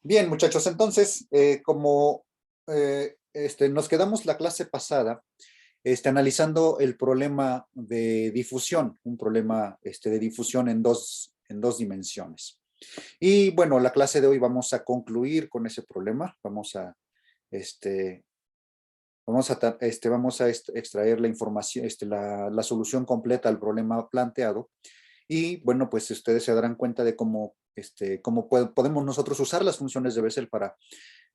Bien, muchachos, entonces, como nos quedamos la clase pasada analizando el problema de difusión, un problema de difusión en dos dimensiones. Y bueno, la clase de hoy vamos a concluir con ese problema. Este, vamos a extraer la información, la solución completa al problema planteado. Y bueno, pues ustedes se darán cuenta de cómo podemos nosotros usar las funciones de Bessel para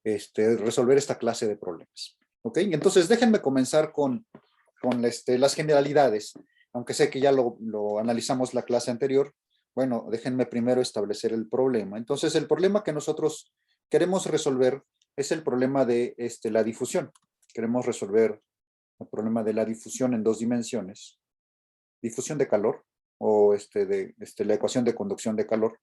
resolver esta clase de problemas. ¿Ok? Entonces déjenme comenzar con las generalidades, aunque sé que ya lo analizamos la clase anterior. Bueno, déjenme primero establecer el problema. Entonces el problema que nosotros queremos resolver es el problema de la difusión. Queremos resolver el problema de la difusión en dos dimensiones. Difusión de calor o la ecuación de conducción de calor.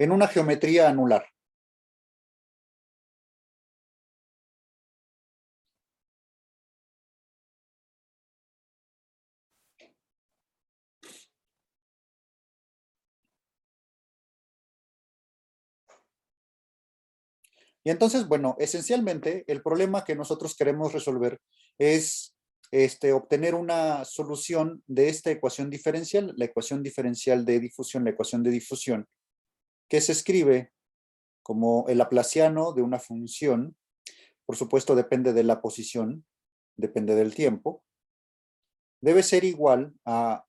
En una geometría anular. Y entonces, bueno, esencialmente el problema que nosotros queremos resolver es obtener una solución de esta ecuación diferencial, la ecuación diferencial de difusión, la ecuación de difusión, que se escribe como el laplaciano de una función. Por supuesto, depende de la posición, depende del tiempo. Debe ser igual a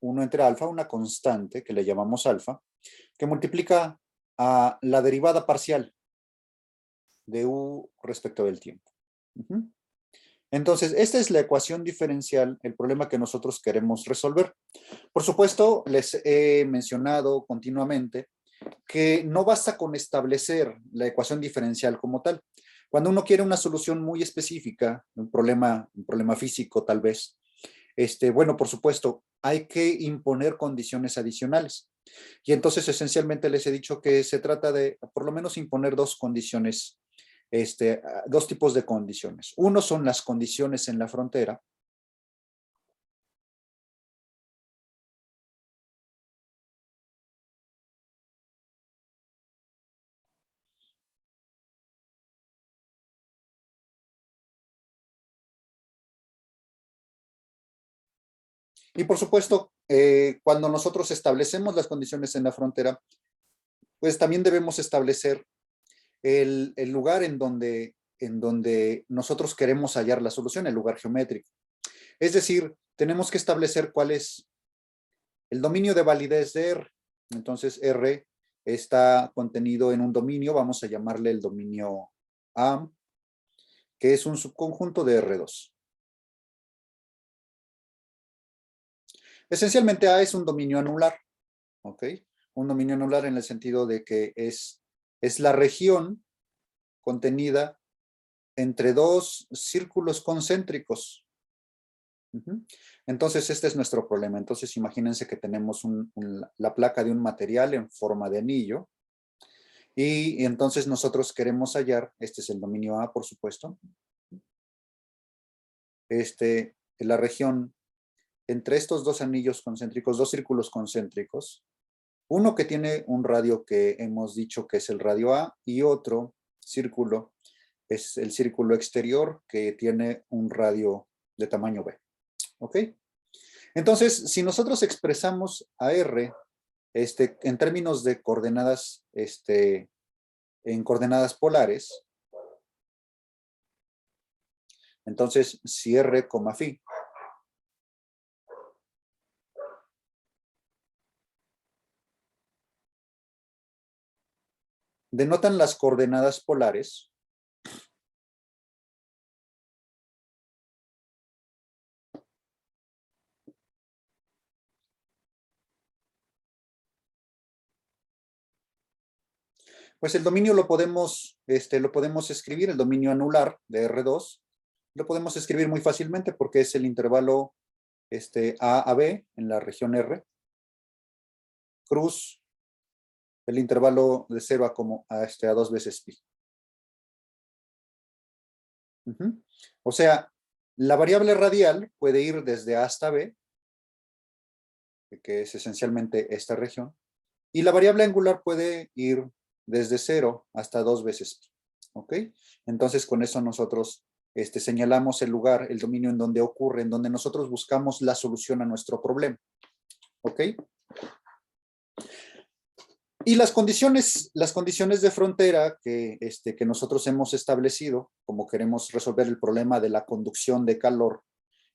1 entre alfa, una constante que le llamamos alfa, que multiplica a la derivada parcial de u respecto del tiempo. Entonces, esta es la ecuación diferencial, el problema que nosotros queremos resolver. Por supuesto, les he mencionado continuamente que no basta con establecer la ecuación diferencial como tal. Cuando uno quiere una solución muy específica, un problema físico tal vez, bueno, por supuesto, hay que imponer condiciones adicionales. Y entonces, esencialmente, les he dicho que se trata de, por lo menos, imponer dos condiciones, dos tipos de condiciones. Uno son las condiciones en la frontera. Y por supuesto, cuando nosotros establecemos las condiciones en la frontera, pues también debemos establecer el lugar en donde nosotros queremos hallar la solución, el lugar geométrico. Es decir, tenemos que establecer cuál es el dominio de validez de R. Entonces, R está contenido en un dominio, vamos a llamarle el dominio A, que es un subconjunto de R2. Esencialmente, A es un dominio anular, ¿ok? Un dominio anular en el sentido de que es la región contenida entre dos círculos concéntricos. Entonces, este es nuestro problema. Entonces, imagínense que tenemos la placa de un material en forma de anillo y entonces nosotros queremos hallar, este es el dominio A, por supuesto, la región entre estos dos anillos concéntricos, dos círculos concéntricos, uno que tiene un radio que hemos dicho que es el radio A y otro círculo es el círculo exterior que tiene un radio de tamaño B. ¿Ok? Entonces, si nosotros expresamos a R en términos de coordenadas, en coordenadas polares, entonces si R, phi denotan las coordenadas polares, pues el dominio lo podemos escribir, el dominio anular de R2, lo podemos escribir muy fácilmente porque es el intervalo A a B en la región R, cruz el intervalo de 0 a 2 veces pi. O sea, la variable radial puede ir desde A hasta B, que es esencialmente esta región, y la variable angular puede ir desde 0 hasta 2 veces pi. ¿Ok? Entonces, con eso nosotros señalamos el lugar, el dominio en donde ocurre, en donde nosotros buscamos la solución a nuestro problema. ¿Ok? Y las condiciones de frontera que nosotros hemos establecido, como queremos resolver el problema de la conducción de calor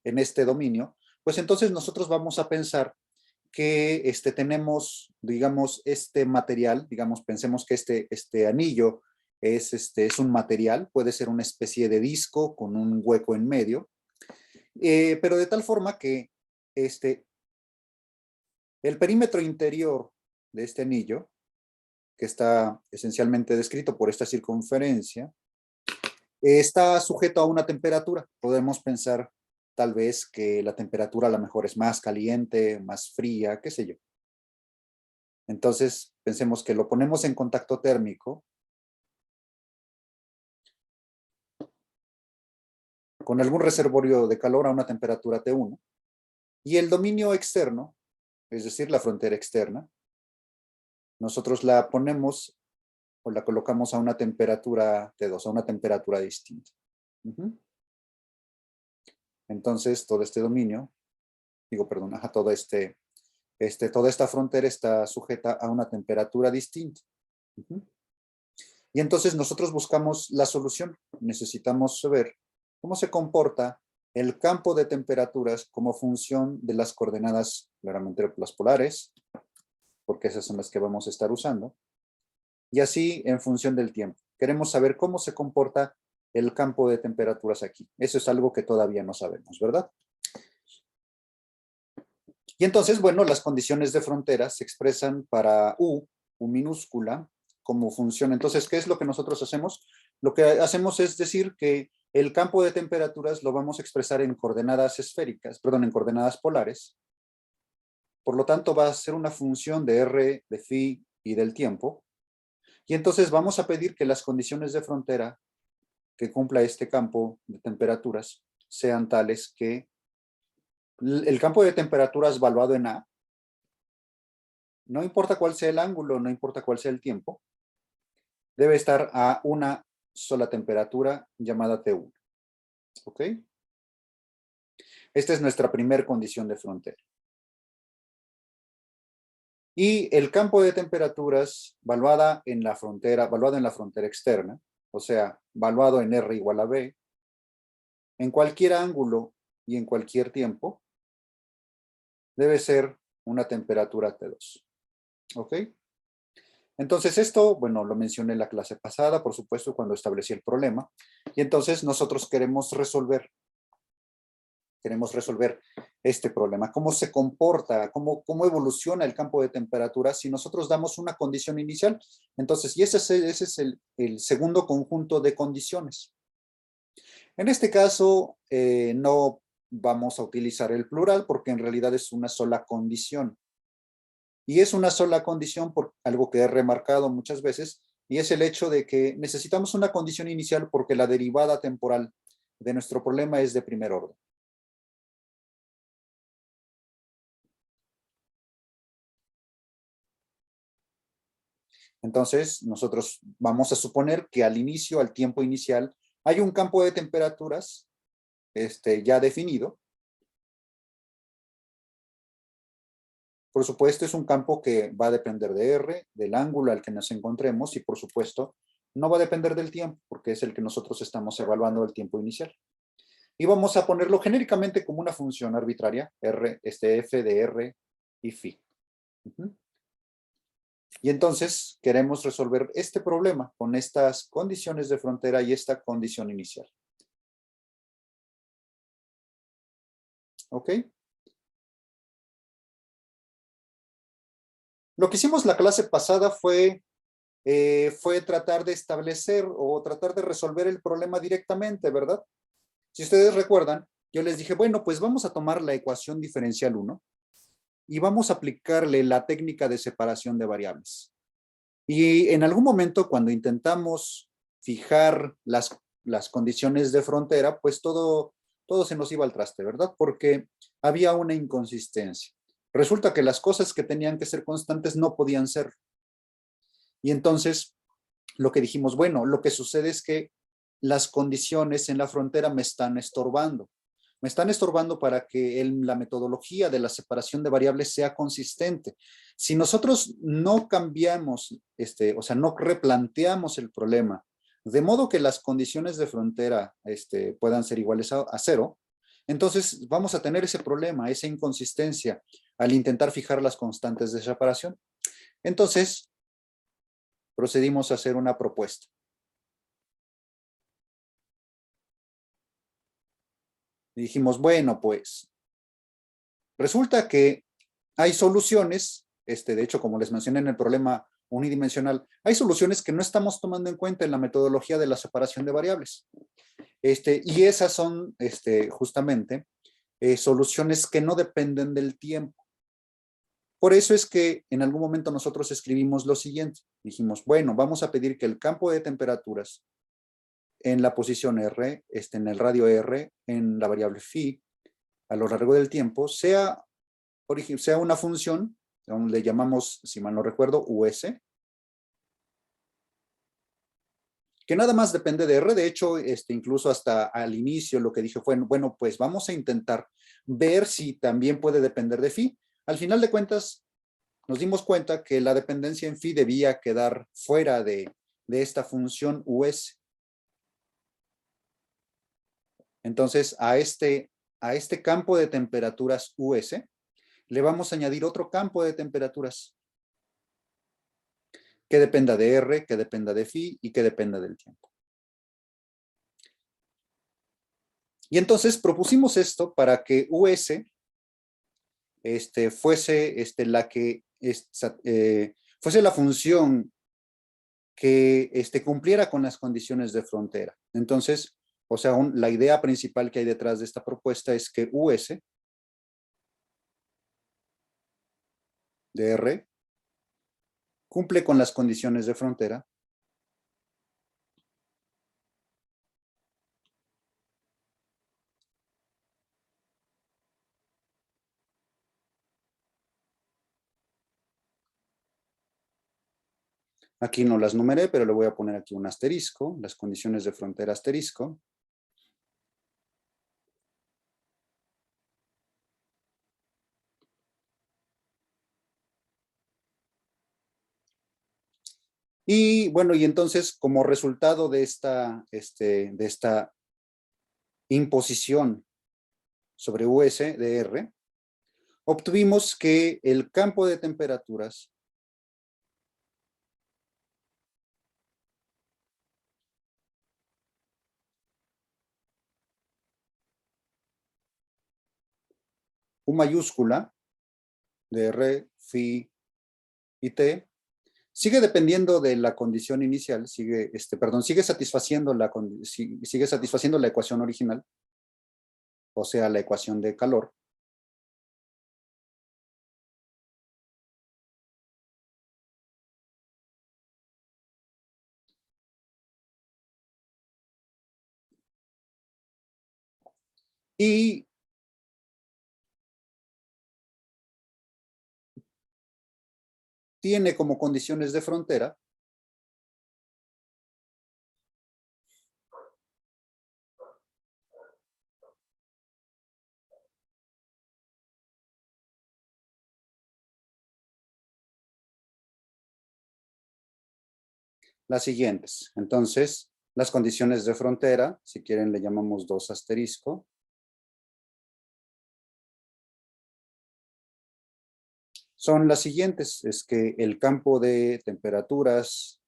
en este dominio, pues entonces nosotros vamos a pensar que tenemos, digamos, este material, digamos, pensemos que este anillo es un material, puede ser una especie de disco con un hueco en medio, pero de tal forma que el perímetro interior de este anillo, que está esencialmente descrito por esta circunferencia, está sujeto a una temperatura. Podemos pensar tal vez que la temperatura a lo mejor es más caliente, más fría, qué sé yo. Entonces, pensemos que lo ponemos en contacto térmico con algún reservorio de calor a una temperatura T1 y el dominio externo, es decir, la frontera externa, nosotros la ponemos o la colocamos a una temperatura T2, a una temperatura distinta. Entonces, todo este dominio, toda esta frontera está sujeta a una temperatura distinta. Y entonces nosotros buscamos la solución. Necesitamos saber cómo se comporta el campo de temperaturas como función de las coordenadas, claramente las polares, porque esas son las que vamos a estar usando, y así en función del tiempo. Queremos saber cómo se comporta el campo de temperaturas aquí. Eso es algo que todavía no sabemos, ¿verdad? Y entonces, bueno, las condiciones de frontera se expresan para U minúscula, como función. Entonces, ¿qué es lo que nosotros hacemos? Lo que hacemos es decir que el campo de temperaturas lo vamos a expresar en coordenadas esféricas, perdón, en coordenadas polares. Por lo tanto, va a ser una función de R, de phi y del tiempo. Y entonces vamos a pedir que las condiciones de frontera que cumpla este campo de temperaturas sean tales que el campo de temperaturas valuado en A, no importa cuál sea el ángulo, no importa cuál sea el tiempo, debe estar a una sola temperatura llamada T1. ¿Ok? Esta es nuestra primera condición de frontera. Y el campo de temperaturas valuado en la frontera externa, o sea, valuado en R igual a B, en cualquier ángulo y en cualquier tiempo, debe ser una temperatura T2. ¿Ok? Entonces esto, bueno, lo mencioné en la clase pasada, por supuesto, cuando establecí el problema. Y entonces nosotros queremos resolver este problema. ¿Cómo se comporta? ¿Cómo evoluciona el campo de temperatura si nosotros damos una condición inicial? Entonces, y ese es el segundo conjunto de condiciones. En este caso, no vamos a utilizar el plural porque en realidad es una sola condición. Y es una sola condición por algo que he remarcado muchas veces, y es el hecho de que necesitamos una condición inicial porque la derivada temporal de nuestro problema es de primer orden. Entonces, nosotros vamos a suponer que al inicio, al tiempo inicial, hay un campo de temperaturas ya definido. Por supuesto, es un campo que va a depender de R, del ángulo al que nos encontremos y, por supuesto, no va a depender del tiempo, porque es el que nosotros estamos evaluando el tiempo inicial. Y vamos a ponerlo genéricamente como una función arbitraria, R, f de R y phi. Y entonces queremos resolver este problema con estas condiciones de frontera y esta condición inicial. ¿Ok? Lo que hicimos la clase pasada fue tratar de establecer o tratar de resolver el problema directamente, ¿verdad? Si ustedes recuerdan, yo les dije, bueno, pues vamos a tomar la ecuación diferencial 1 y vamos a aplicarle la técnica de separación de variables. Y en algún momento cuando intentamos fijar las condiciones de frontera, pues todo se nos iba al traste, ¿verdad? Porque había una inconsistencia. Resulta que las cosas que tenían que ser constantes no podían ser. Y entonces lo que dijimos, bueno, lo que sucede es que las condiciones en la frontera me están estorbando. Me están estorbando para que la metodología de la separación de variables sea consistente. Si nosotros no cambiamos, o sea, no replanteamos el problema, de modo que las condiciones de frontera puedan ser iguales a cero, entonces vamos a tener ese problema, esa inconsistencia al intentar fijar las constantes de separación. Entonces, procedimos a hacer una propuesta. Y dijimos, bueno, pues resulta que hay soluciones, de hecho, como les mencioné en el problema unidimensional, hay soluciones que no estamos tomando en cuenta en la metodología de la separación de variables. Y esas son justamente soluciones que no dependen del tiempo. Por eso es que en algún momento nosotros escribimos lo siguiente. Dijimos, bueno, vamos a pedir que el campo de temperaturas en la posición R, en el radio R, en la variable phi, a lo largo del tiempo, sea una función, le llamamos, si mal no recuerdo, US, que nada más depende de R. De hecho, incluso hasta al inicio lo que dije fue, bueno, pues vamos a intentar ver si también puede depender de phi. Al final de cuentas, nos dimos cuenta que la dependencia en phi debía quedar fuera de esta función US. Entonces, a este campo de temperaturas US, le vamos a añadir otro campo de temperaturas que dependa de R, que dependa de phi y que dependa del tiempo. Y entonces propusimos esto para que US fuese la que fuese la función que cumpliera con las condiciones de frontera. Entonces, o sea, la idea principal que hay detrás de esta propuesta es que US de R cumple con las condiciones de frontera. Aquí no las numeré, pero le voy a poner aquí un asterisco, las condiciones de frontera asterisco. Y bueno, y entonces como resultado de esta imposición sobre US de R, obtuvimos que el campo de temperaturas U mayúscula de R, phi y T sigue dependiendo de la condición inicial, sigue satisfaciendo sigue satisfaciendo la ecuación original, o sea, la ecuación de calor. Y tiene como condiciones de frontera las siguientes. Entonces, las condiciones de frontera, si quieren le llamamos 2 asterisco, son las siguientes. Es que el campo de temperaturas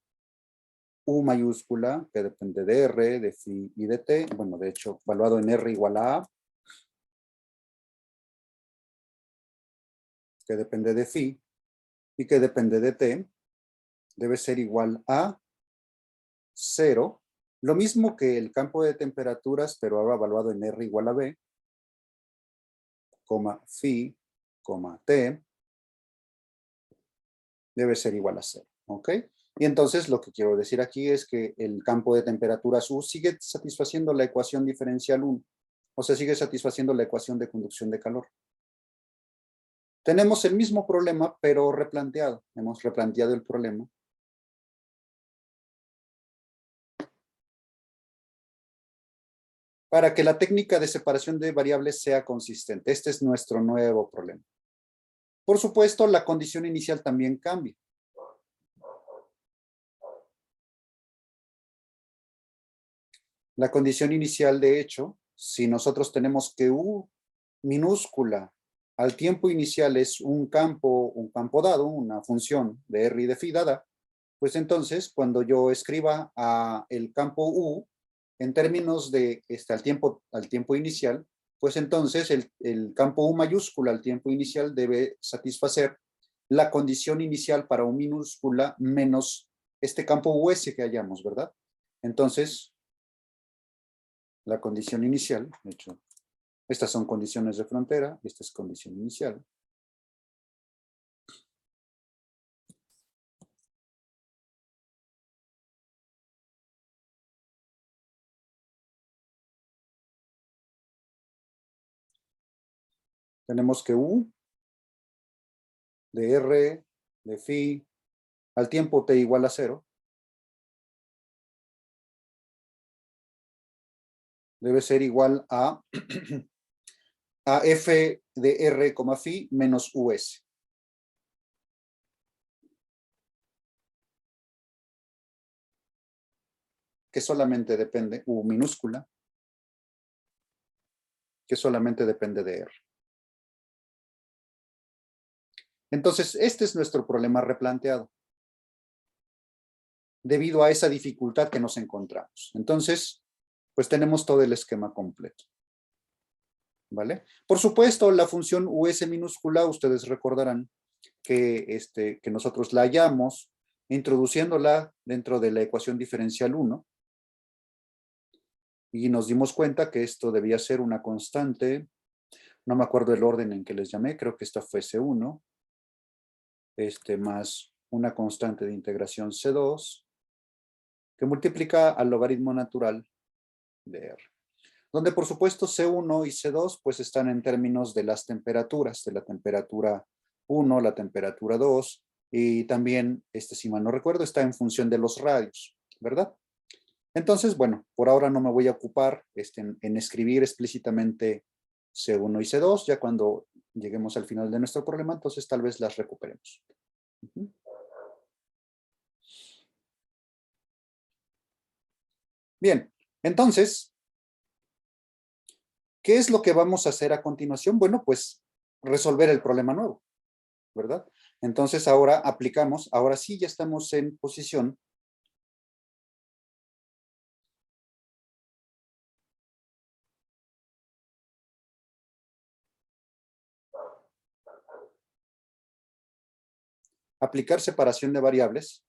U mayúscula, que depende de R, de phi y de T, bueno, de hecho, evaluado en R igual a A, que depende de phi y que depende de T, debe ser igual a 0, lo mismo que el campo de temperaturas, pero ahora evaluado en R igual a B, phi, T, debe ser igual a 0, ¿ok? Y entonces lo que quiero decir aquí es que el campo de temperaturas U sigue satisfaciendo la ecuación diferencial 1. O sea, sigue satisfaciendo la ecuación de conducción de calor. Tenemos el mismo problema, pero replanteado. Hemos replanteado el problema. Para que la técnica de separación de variables sea consistente. Este es nuestro nuevo problema. Por supuesto, la condición inicial también cambia. La condición inicial, de hecho, si nosotros tenemos que U minúscula al tiempo inicial es un campo dado, una función de R y de phi dada, pues entonces cuando yo escriba el campo U en términos de al tiempo inicial, pues entonces el campo U mayúscula al tiempo inicial debe satisfacer la condición inicial para U minúscula menos este campo US que hayamos, ¿verdad? Entonces, la condición inicial, de hecho, estas son condiciones de frontera, esta es condición inicial. Tenemos que U de R, de phi, al tiempo t igual a 0, debe ser igual a, a f de R, phi menos US. Que solamente depende, U minúscula, que solamente depende de R. Entonces, este es nuestro problema replanteado, debido a esa dificultad que nos encontramos. Entonces, pues tenemos todo el esquema completo. ¿Vale? Por supuesto, la función US minúscula, ustedes recordarán que nosotros la hallamos introduciéndola dentro de la ecuación diferencial 1 y nos dimos cuenta que esto debía ser una constante, no me acuerdo el orden en que les llamé, creo que esta fue C1, más una constante de integración C2, que multiplica al logaritmo natural de R. Donde por supuesto C1 y C2 pues están en términos de las temperaturas, de la temperatura 1, la temperatura 2, y también, si mal no recuerdo, está en función de los radios, ¿verdad? Entonces, bueno, por ahora no me voy a ocupar en escribir explícitamente C1 y C2, ya cuando lleguemos al final de nuestro problema, entonces tal vez las recuperemos. Bien, entonces, ¿qué es lo que vamos a hacer a continuación? Bueno, pues resolver el problema nuevo, ¿verdad? Entonces ahora aplicamos, ahora sí ya estamos en posición aplicar separación de variables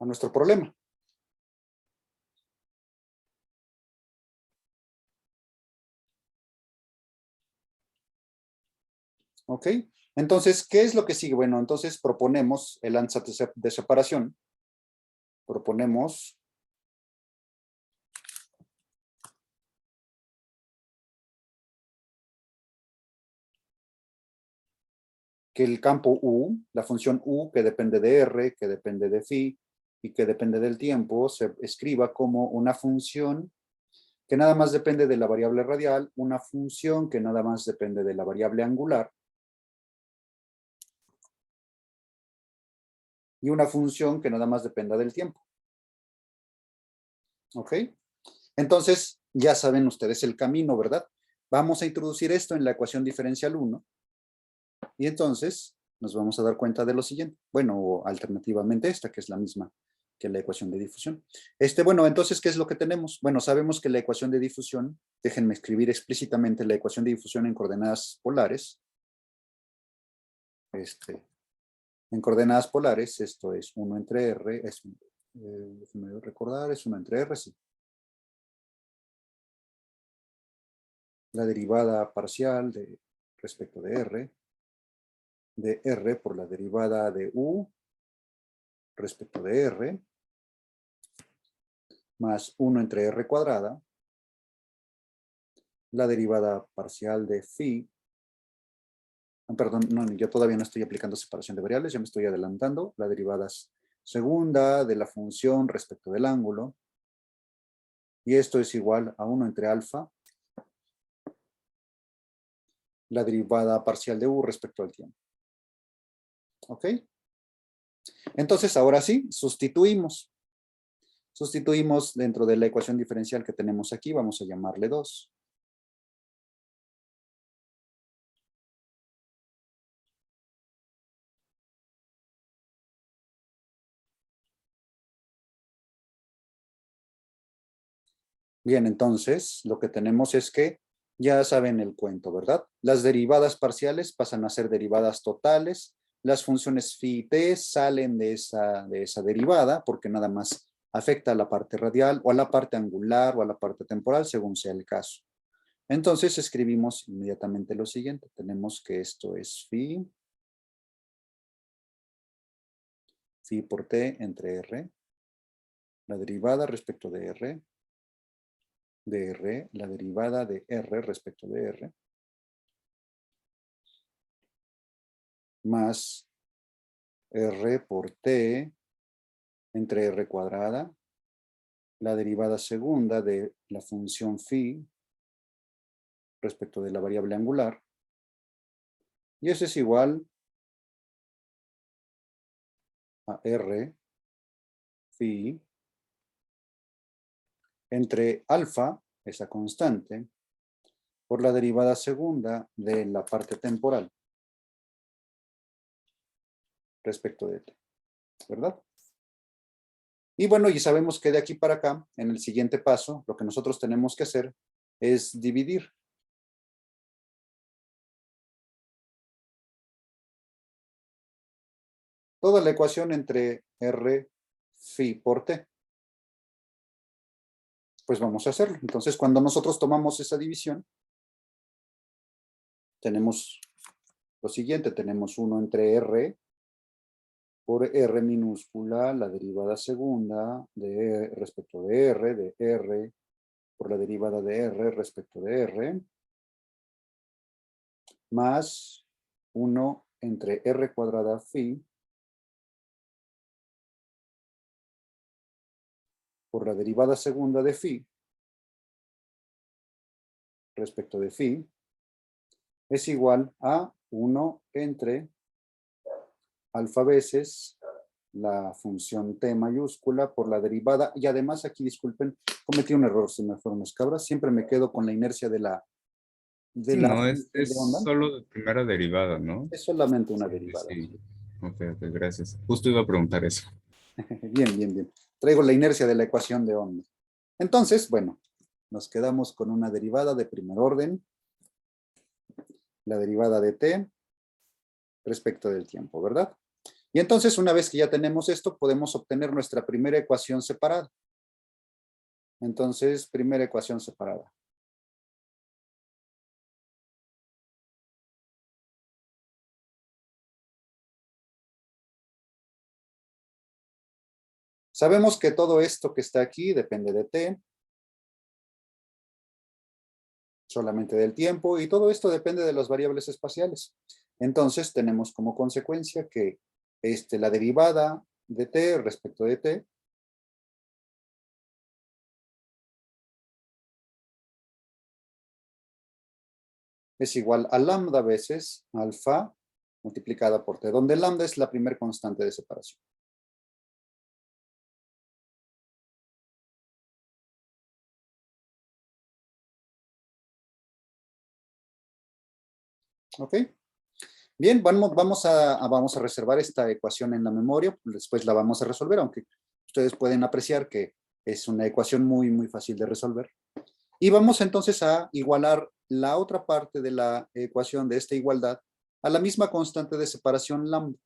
a nuestro problema. ¿Ok? Entonces, ¿qué es lo que sigue? Bueno, entonces proponemos el ansatz de separación. Proponemos que el campo U, la función U que depende de R, que depende de phi y que depende del tiempo, se escriba como una función que nada más depende de la variable radial, una función que nada más depende de la variable angular y una función que nada más dependa del tiempo. ¿Ok? Entonces, ya saben ustedes el camino, ¿verdad? Vamos a introducir esto en la ecuación diferencial 1 y entonces nos vamos a dar cuenta de lo siguiente. Bueno, o alternativamente esta, que es la misma que la ecuación de difusión. Bueno, entonces, ¿qué es lo que tenemos? Bueno, sabemos que la ecuación de difusión, déjenme escribir explícitamente la ecuación de difusión en coordenadas polares. En coordenadas polares, esto es 1 entre R, déjenme recordar, es 1 entre R, sí. La derivada parcial respecto de R por la derivada de U respecto de R, más 1 entre R cuadrada, la derivada parcial de phi, perdón, no, yo todavía no estoy aplicando separación de variables, ya me estoy adelantando, la derivada segunda de la función respecto del ángulo, y esto es igual a 1 entre alfa, la derivada parcial de U respecto al tiempo. ¿Ok? Entonces, ahora sí, sustituimos. Sustituimos dentro de la ecuación diferencial que tenemos aquí, vamos a llamarle 2. Bien, entonces, lo que tenemos es que ya saben el cuento, ¿verdad? Las derivadas parciales pasan a ser derivadas totales. Las funciones phi y t salen de esa derivada porque nada más afecta a la parte radial o a la parte angular o a la parte temporal, según sea el caso. Entonces, escribimos inmediatamente lo siguiente. Tenemos que esto es phi por t entre r, la derivada respecto de r, la derivada de r respecto de r, más r por t entre r cuadrada, la derivada segunda de la función phi respecto de la variable angular, y eso es igual a r phi entre alfa, esa constante, por la derivada segunda de la parte temporal respecto de t, ¿verdad? Y bueno, y sabemos que de aquí para acá, en el siguiente paso, lo que nosotros tenemos que hacer es dividir. Toda la ecuación entre r phi por t. Pues vamos a hacerlo. Entonces, cuando nosotros tomamos esa división, tenemos lo siguiente, tenemos 1 entre r por r minúscula, la derivada segunda de respecto de r por la derivada de r respecto de r, más 1 entre r cuadrada phi por la derivada segunda de phi respecto de phi es igual a 1 entre alfa veces la función t mayúscula por la derivada, y además aquí, disculpen, cometí un error, se me fueron las cabras, siempre me quedo con la inercia de la Sí, no, función de es onda, solo de primera derivada, ¿no? es solamente una Sí, derivada. sí. Ok, ok, gracias. Justo iba a preguntar eso. Bien, bien, bien. Traigo la inercia de la ecuación de onda. Entonces, bueno, nos quedamos con una derivada de primer orden, la derivada de t respecto del tiempo, ¿verdad? Y entonces, una vez que ya tenemos esto, podemos obtener nuestra primera ecuación separada. Entonces, primera ecuación separada. Sabemos que todo esto que está aquí depende de t, solamente del tiempo, y todo esto depende de las variables espaciales. Entonces, tenemos como consecuencia que la derivada de t respecto de t es igual a lambda veces alfa multiplicada por t, donde lambda es la primera constante de separación. ¿Ok? Bien, vamos a reservar esta ecuación en la memoria, después la vamos a resolver, aunque ustedes pueden apreciar que es una ecuación muy, muy fácil de resolver. Y vamos entonces a igualar la otra parte de la ecuación de esta igualdad a la misma constante de separación lambda.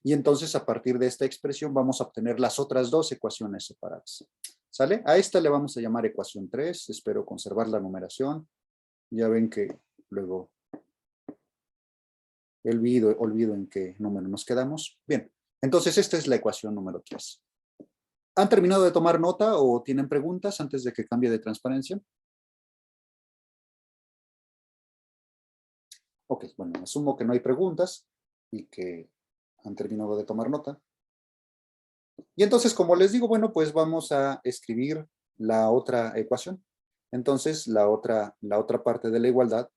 Y entonces a partir de esta expresión vamos a obtener las otras dos ecuaciones separadas. ¿Sale? A esta le vamos a llamar ecuación 3. Espero conservar la numeración. Ya ven que luego olvido en qué número nos quedamos. Bien, entonces esta es la ecuación número 3. ¿Han terminado de tomar nota o tienen preguntas antes de que cambie de transparencia? Ok, bueno, asumo que no hay preguntas y que han terminado de tomar nota. Y entonces, como les digo, bueno, pues vamos a escribir la otra ecuación. Entonces, la otra parte de la igualdad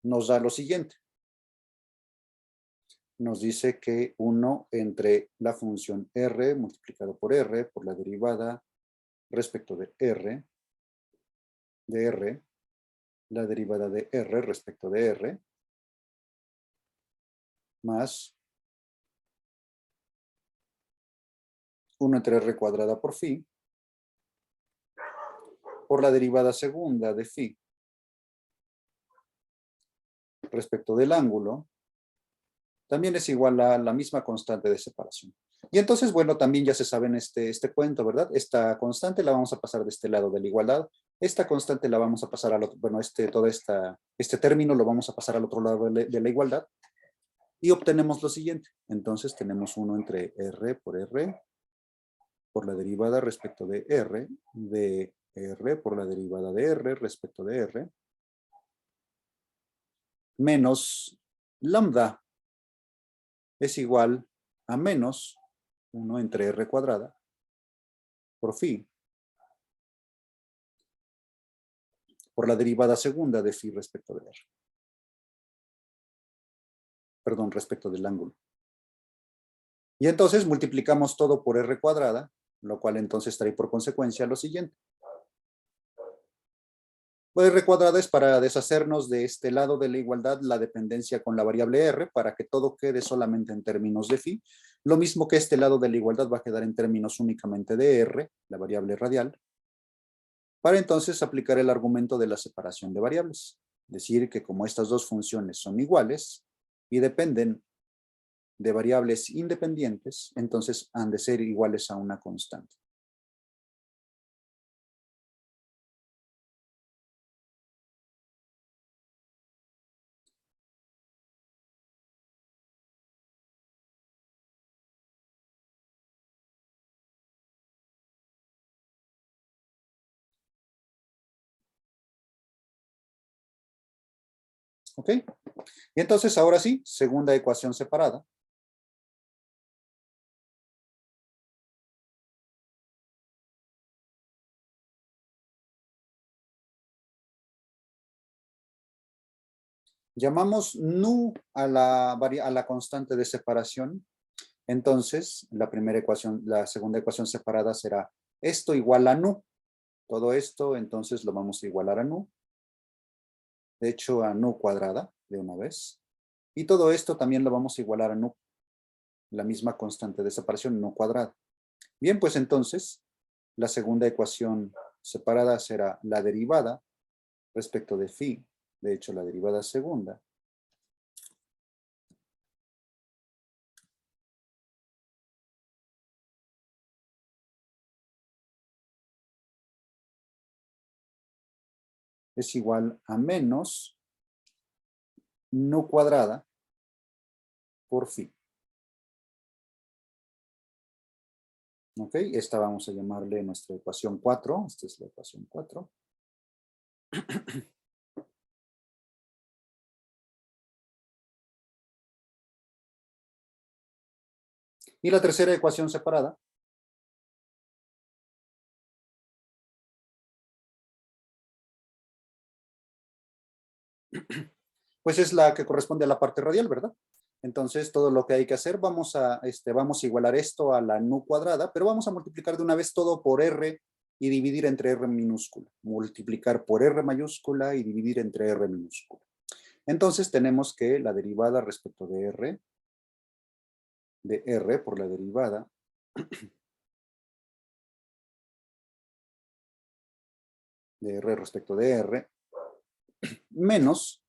nos da lo siguiente. Nos dice que 1 entre la función r multiplicado por r por la derivada respecto de r, la derivada de r respecto de r, más 1 entre r cuadrada por phi, por la derivada segunda de phi respecto del ángulo, también es igual a la misma constante de separación. Y entonces, bueno, también ya se sabe en este cuento, ¿verdad? Esta constante la vamos a pasar de este lado de la igualdad. Esta constante la vamos a pasar al otro, bueno, este término lo vamos a pasar al otro lado de la igualdad. Y obtenemos lo siguiente. Entonces tenemos 1 entre r por la derivada respecto de r por la derivada de r respecto de r, menos lambda es igual a menos 1 entre r cuadrada por phi por la derivada segunda de phi respecto de r. Perdón, respecto del ángulo. Y entonces multiplicamos todo por r cuadrada, lo cual entonces trae por consecuencia lo siguiente. R cuadrada es para deshacernos de este lado de la igualdad la dependencia con la variable r para que todo quede solamente en términos de phi. Lo mismo que este lado de la igualdad va a quedar en términos únicamente de r, la variable radial, para entonces aplicar el argumento de la separación de variables. Decir que como estas dos funciones son iguales y dependen de variables independientes, entonces han de ser iguales a una constante. ¿Ok? Y entonces ahora sí, segunda ecuación separada. Llamamos nu a la constante de separación. Entonces, la segunda ecuación separada será esto igual a nu. Todo esto, entonces, lo vamos a igualar a nu. De hecho, a nu cuadrada, de una vez. Y todo esto también lo vamos a igualar a nu. La misma constante de separación, nu cuadrada. Bien, pues entonces, la segunda ecuación separada será la derivada respecto de phi. De hecho, la derivada segunda es igual a menos nu cuadrada por phi. ¿Ok? Esta vamos a llamarle nuestra ecuación 4. Esta es la ecuación 4. Y la tercera ecuación separada pues es la que corresponde a la parte radial, ¿verdad? Entonces, todo lo que hay que hacer, vamos a igualar esto a la nu cuadrada, pero vamos a multiplicar de una vez todo por r y dividir entre r minúscula. Multiplicar por r mayúscula y dividir entre r minúscula. Entonces, tenemos que la derivada respecto de r de R por la derivada de R respecto de R menos,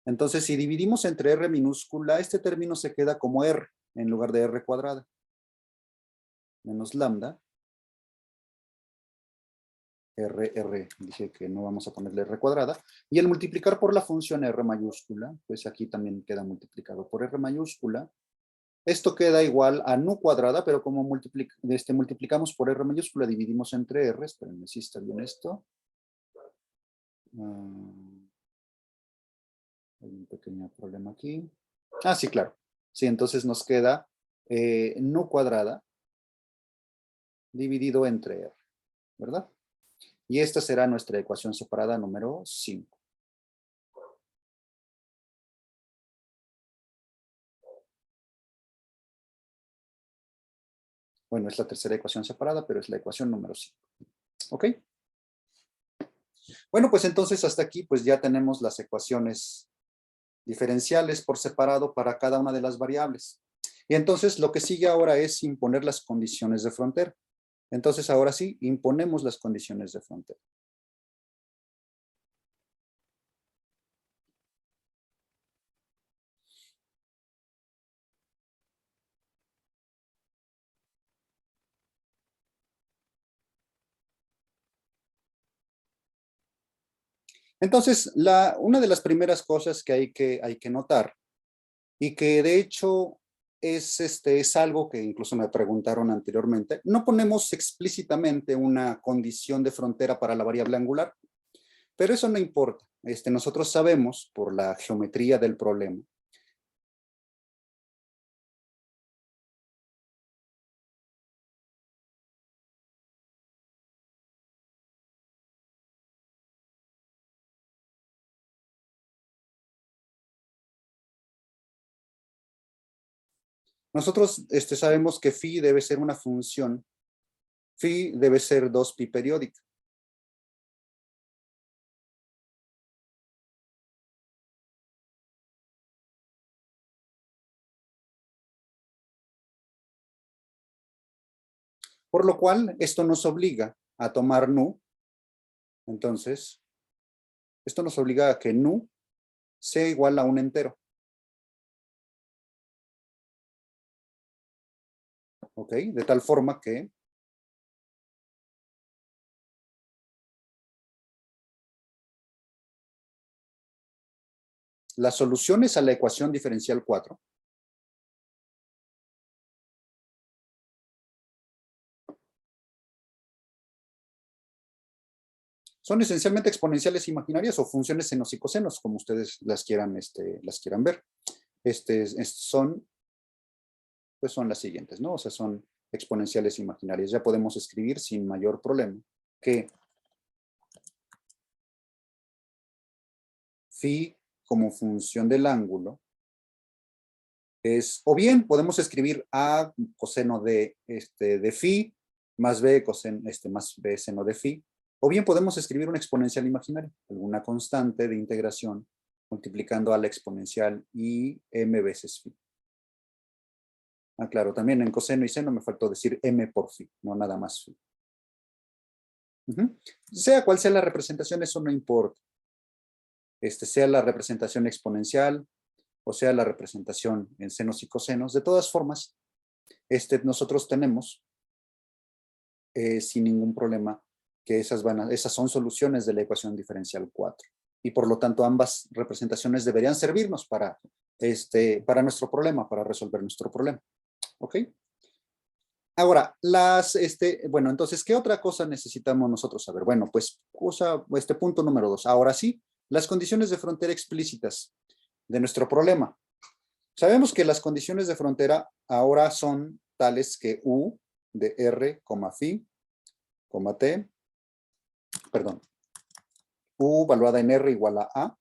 entonces si dividimos entre R minúscula, este término se queda como R en lugar de R cuadrada, menos lambda, R, dije que no vamos a ponerle R cuadrada, y el multiplicar por la función R mayúscula, pues aquí también queda multiplicado por R mayúscula, esto queda igual a nu cuadrada, pero como multiplicamos por R mayúscula, dividimos entre R, espérenme si está bien esto. Hay un pequeño problema aquí. Ah, sí, claro. Sí, entonces nos queda nu cuadrada dividido entre R, ¿verdad? Y esta será nuestra ecuación separada número 5. Bueno, es la tercera ecuación separada, pero es la ecuación número 5. ¿Ok? Bueno, pues entonces hasta aquí pues ya tenemos las ecuaciones diferenciales por separado para cada una de las variables. Y entonces lo que sigue ahora es imponer las condiciones de frontera. Entonces ahora sí, imponemos las condiciones de frontera. Entonces, una de las primeras cosas que hay que notar, y que de hecho es algo que incluso me preguntaron anteriormente, no ponemos explícitamente una condición de frontera para la variable angular, pero eso no importa. Nosotros sabemos por la geometría del problema nosotros sabemos que phi debe ser una función, phi debe ser 2pi periódica. Por lo cual, esto nos obliga a tomar nu. Entonces, esto nos obliga a que nu sea igual a un entero. ¿Ok? De tal forma que las soluciones a la ecuación diferencial 4 son esencialmente exponenciales imaginarias o funciones senos y cosenos, como ustedes las quieran ver. Pues son las siguientes, ¿no? O sea, son exponenciales imaginarias. Ya podemos escribir sin mayor problema que phi como función del ángulo es, o bien podemos escribir a coseno de phi más b coseno, más b seno de phi, o bien podemos escribir una exponencial imaginaria, alguna constante de integración multiplicando a la exponencial y m veces phi. Ah, claro, también en coseno y seno me faltó decir m por phi, no nada más phi. Sea cual sea la representación, eso no importa. Sea la representación exponencial, o sea la representación en senos y cosenos. De todas formas, nosotros tenemos, sin ningún problema, que esas son soluciones de la ecuación diferencial 4. Y por lo tanto, ambas representaciones deberían servirnos para nuestro problema, para resolver nuestro problema. ¿Ok? Ahora, bueno, entonces, ¿qué otra cosa necesitamos nosotros saber? Bueno, pues, punto número 2. Ahora sí, las condiciones de frontera explícitas de nuestro problema. Sabemos que las condiciones de frontera ahora son tales que U de R, phi, T, perdón, U valuada en R igual a,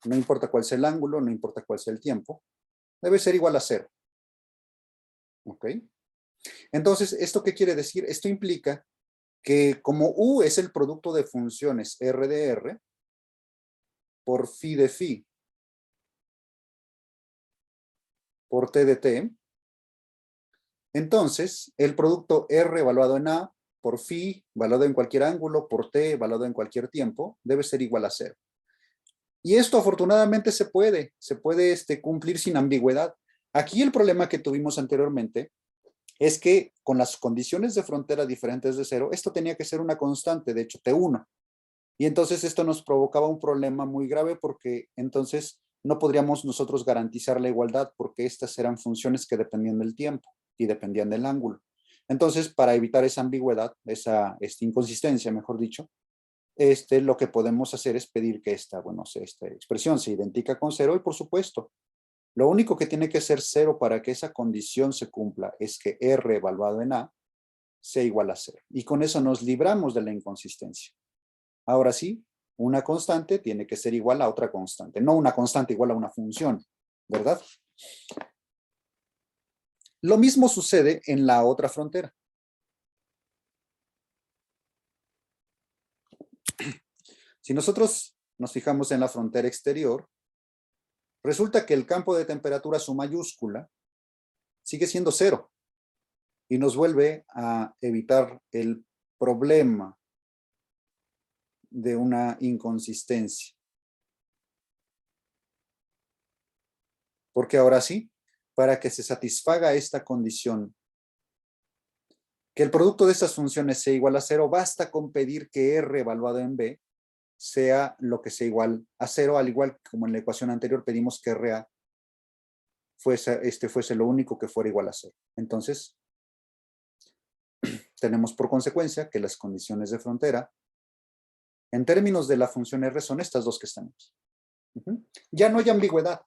no importa cuál sea el ángulo, no importa cuál sea el tiempo, debe ser igual a 0. ¿Ok? Entonces, ¿esto qué quiere decir? Esto implica que como U es el producto de funciones R de R por phi de phi por T de T, entonces el producto R evaluado en A por phi, evaluado en cualquier ángulo, por T, evaluado en cualquier tiempo, debe ser igual a 0. Y esto afortunadamente se puede cumplir sin ambigüedad. Aquí el problema que tuvimos anteriormente es que con las condiciones de frontera diferentes de 0, esto tenía que ser una constante, de hecho T1. Y entonces esto nos provocaba un problema muy grave porque entonces no podríamos nosotros garantizar la igualdad porque estas eran funciones que dependían del tiempo y dependían del ángulo. Entonces, para evitar esa ambigüedad, esa inconsistencia, mejor dicho, lo que podemos hacer es pedir que esta expresión se identifica con 0 y por supuesto, lo único que tiene que ser 0 para que esa condición se cumpla es que R evaluado en A sea igual a 0. Y con eso nos libramos de la inconsistencia. Ahora sí, una constante tiene que ser igual a otra constante, no una constante igual a una función, ¿verdad? Lo mismo sucede en la otra frontera. Si nosotros nos fijamos en la frontera exterior, resulta que el campo de temperatura su mayúscula sigue siendo 0 y nos vuelve a evitar el problema de una inconsistencia. Porque ahora sí, para que se satisfaga esta condición, que el producto de estas funciones sea igual a 0, basta con pedir que R evaluado en B sea lo que sea igual a 0, al igual que como en la ecuación anterior pedimos que RA fuese lo único que fuera igual a 0. Entonces, tenemos por consecuencia que las condiciones de frontera, en términos de la función R, son estas dos que tenemos. Ya no hay ambigüedad.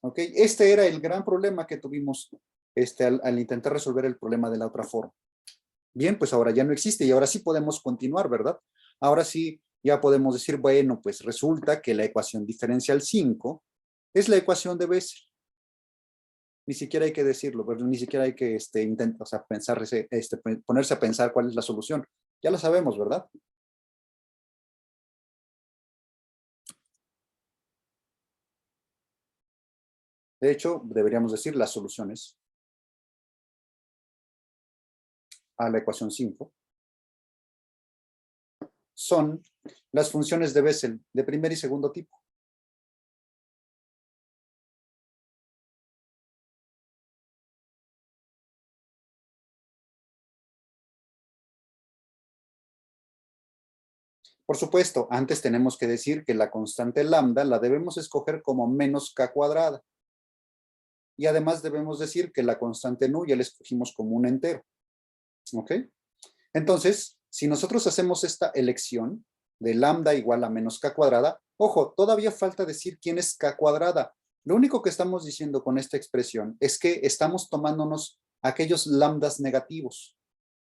¿Ok? Este era el gran problema que tuvimos al intentar resolver el problema de la otra forma. Bien, pues ahora ya no existe y ahora sí podemos continuar, ¿verdad? Ahora sí ya podemos decir, bueno, pues resulta que la ecuación diferencial 5 es la ecuación de Bessel. Ni siquiera hay que decirlo, pero ni siquiera hay que intentar, o sea, ponerse a pensar cuál es la solución. Ya la sabemos, ¿verdad? De hecho, deberíamos decir las soluciones a la ecuación 5 son las funciones de Bessel de primer y segundo tipo. Por supuesto, antes tenemos que decir que la constante lambda la debemos escoger como menos k cuadrada. Y además debemos decir que la constante nu ya la escogimos como un entero. ¿Ok? Entonces, si nosotros hacemos esta elección de lambda igual a menos k cuadrada, ojo, todavía falta decir quién es k cuadrada. Lo único que estamos diciendo con esta expresión es que estamos tomándonos aquellos lambdas negativos.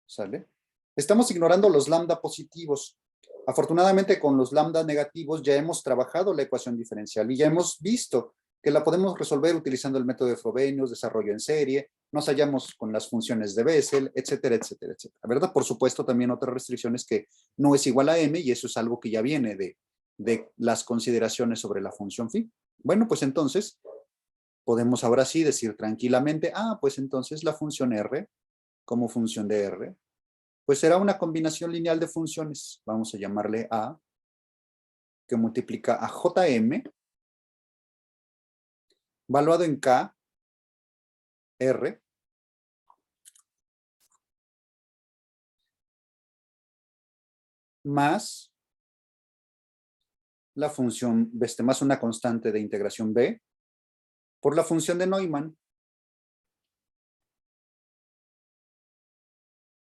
¿Sale? Estamos ignorando los lambda positivos. Afortunadamente, con los lambda negativos ya hemos trabajado la ecuación diferencial y ya hemos visto que la podemos resolver utilizando el método de Frobenius, desarrollo en serie, nos hallamos con las funciones de Bessel, etcétera, etcétera, etcétera. ¿Verdad? Por supuesto, también otra restricción es que no es igual a m y eso es algo que ya viene de las consideraciones sobre la función phi. Bueno, pues entonces podemos ahora sí decir tranquilamente, pues entonces la función r como función de r pues será una combinación lineal de funciones. Vamos a llamarle A, que multiplica a JM, valuado en K, R, más la función, más una constante de integración B, por la función de Neumann,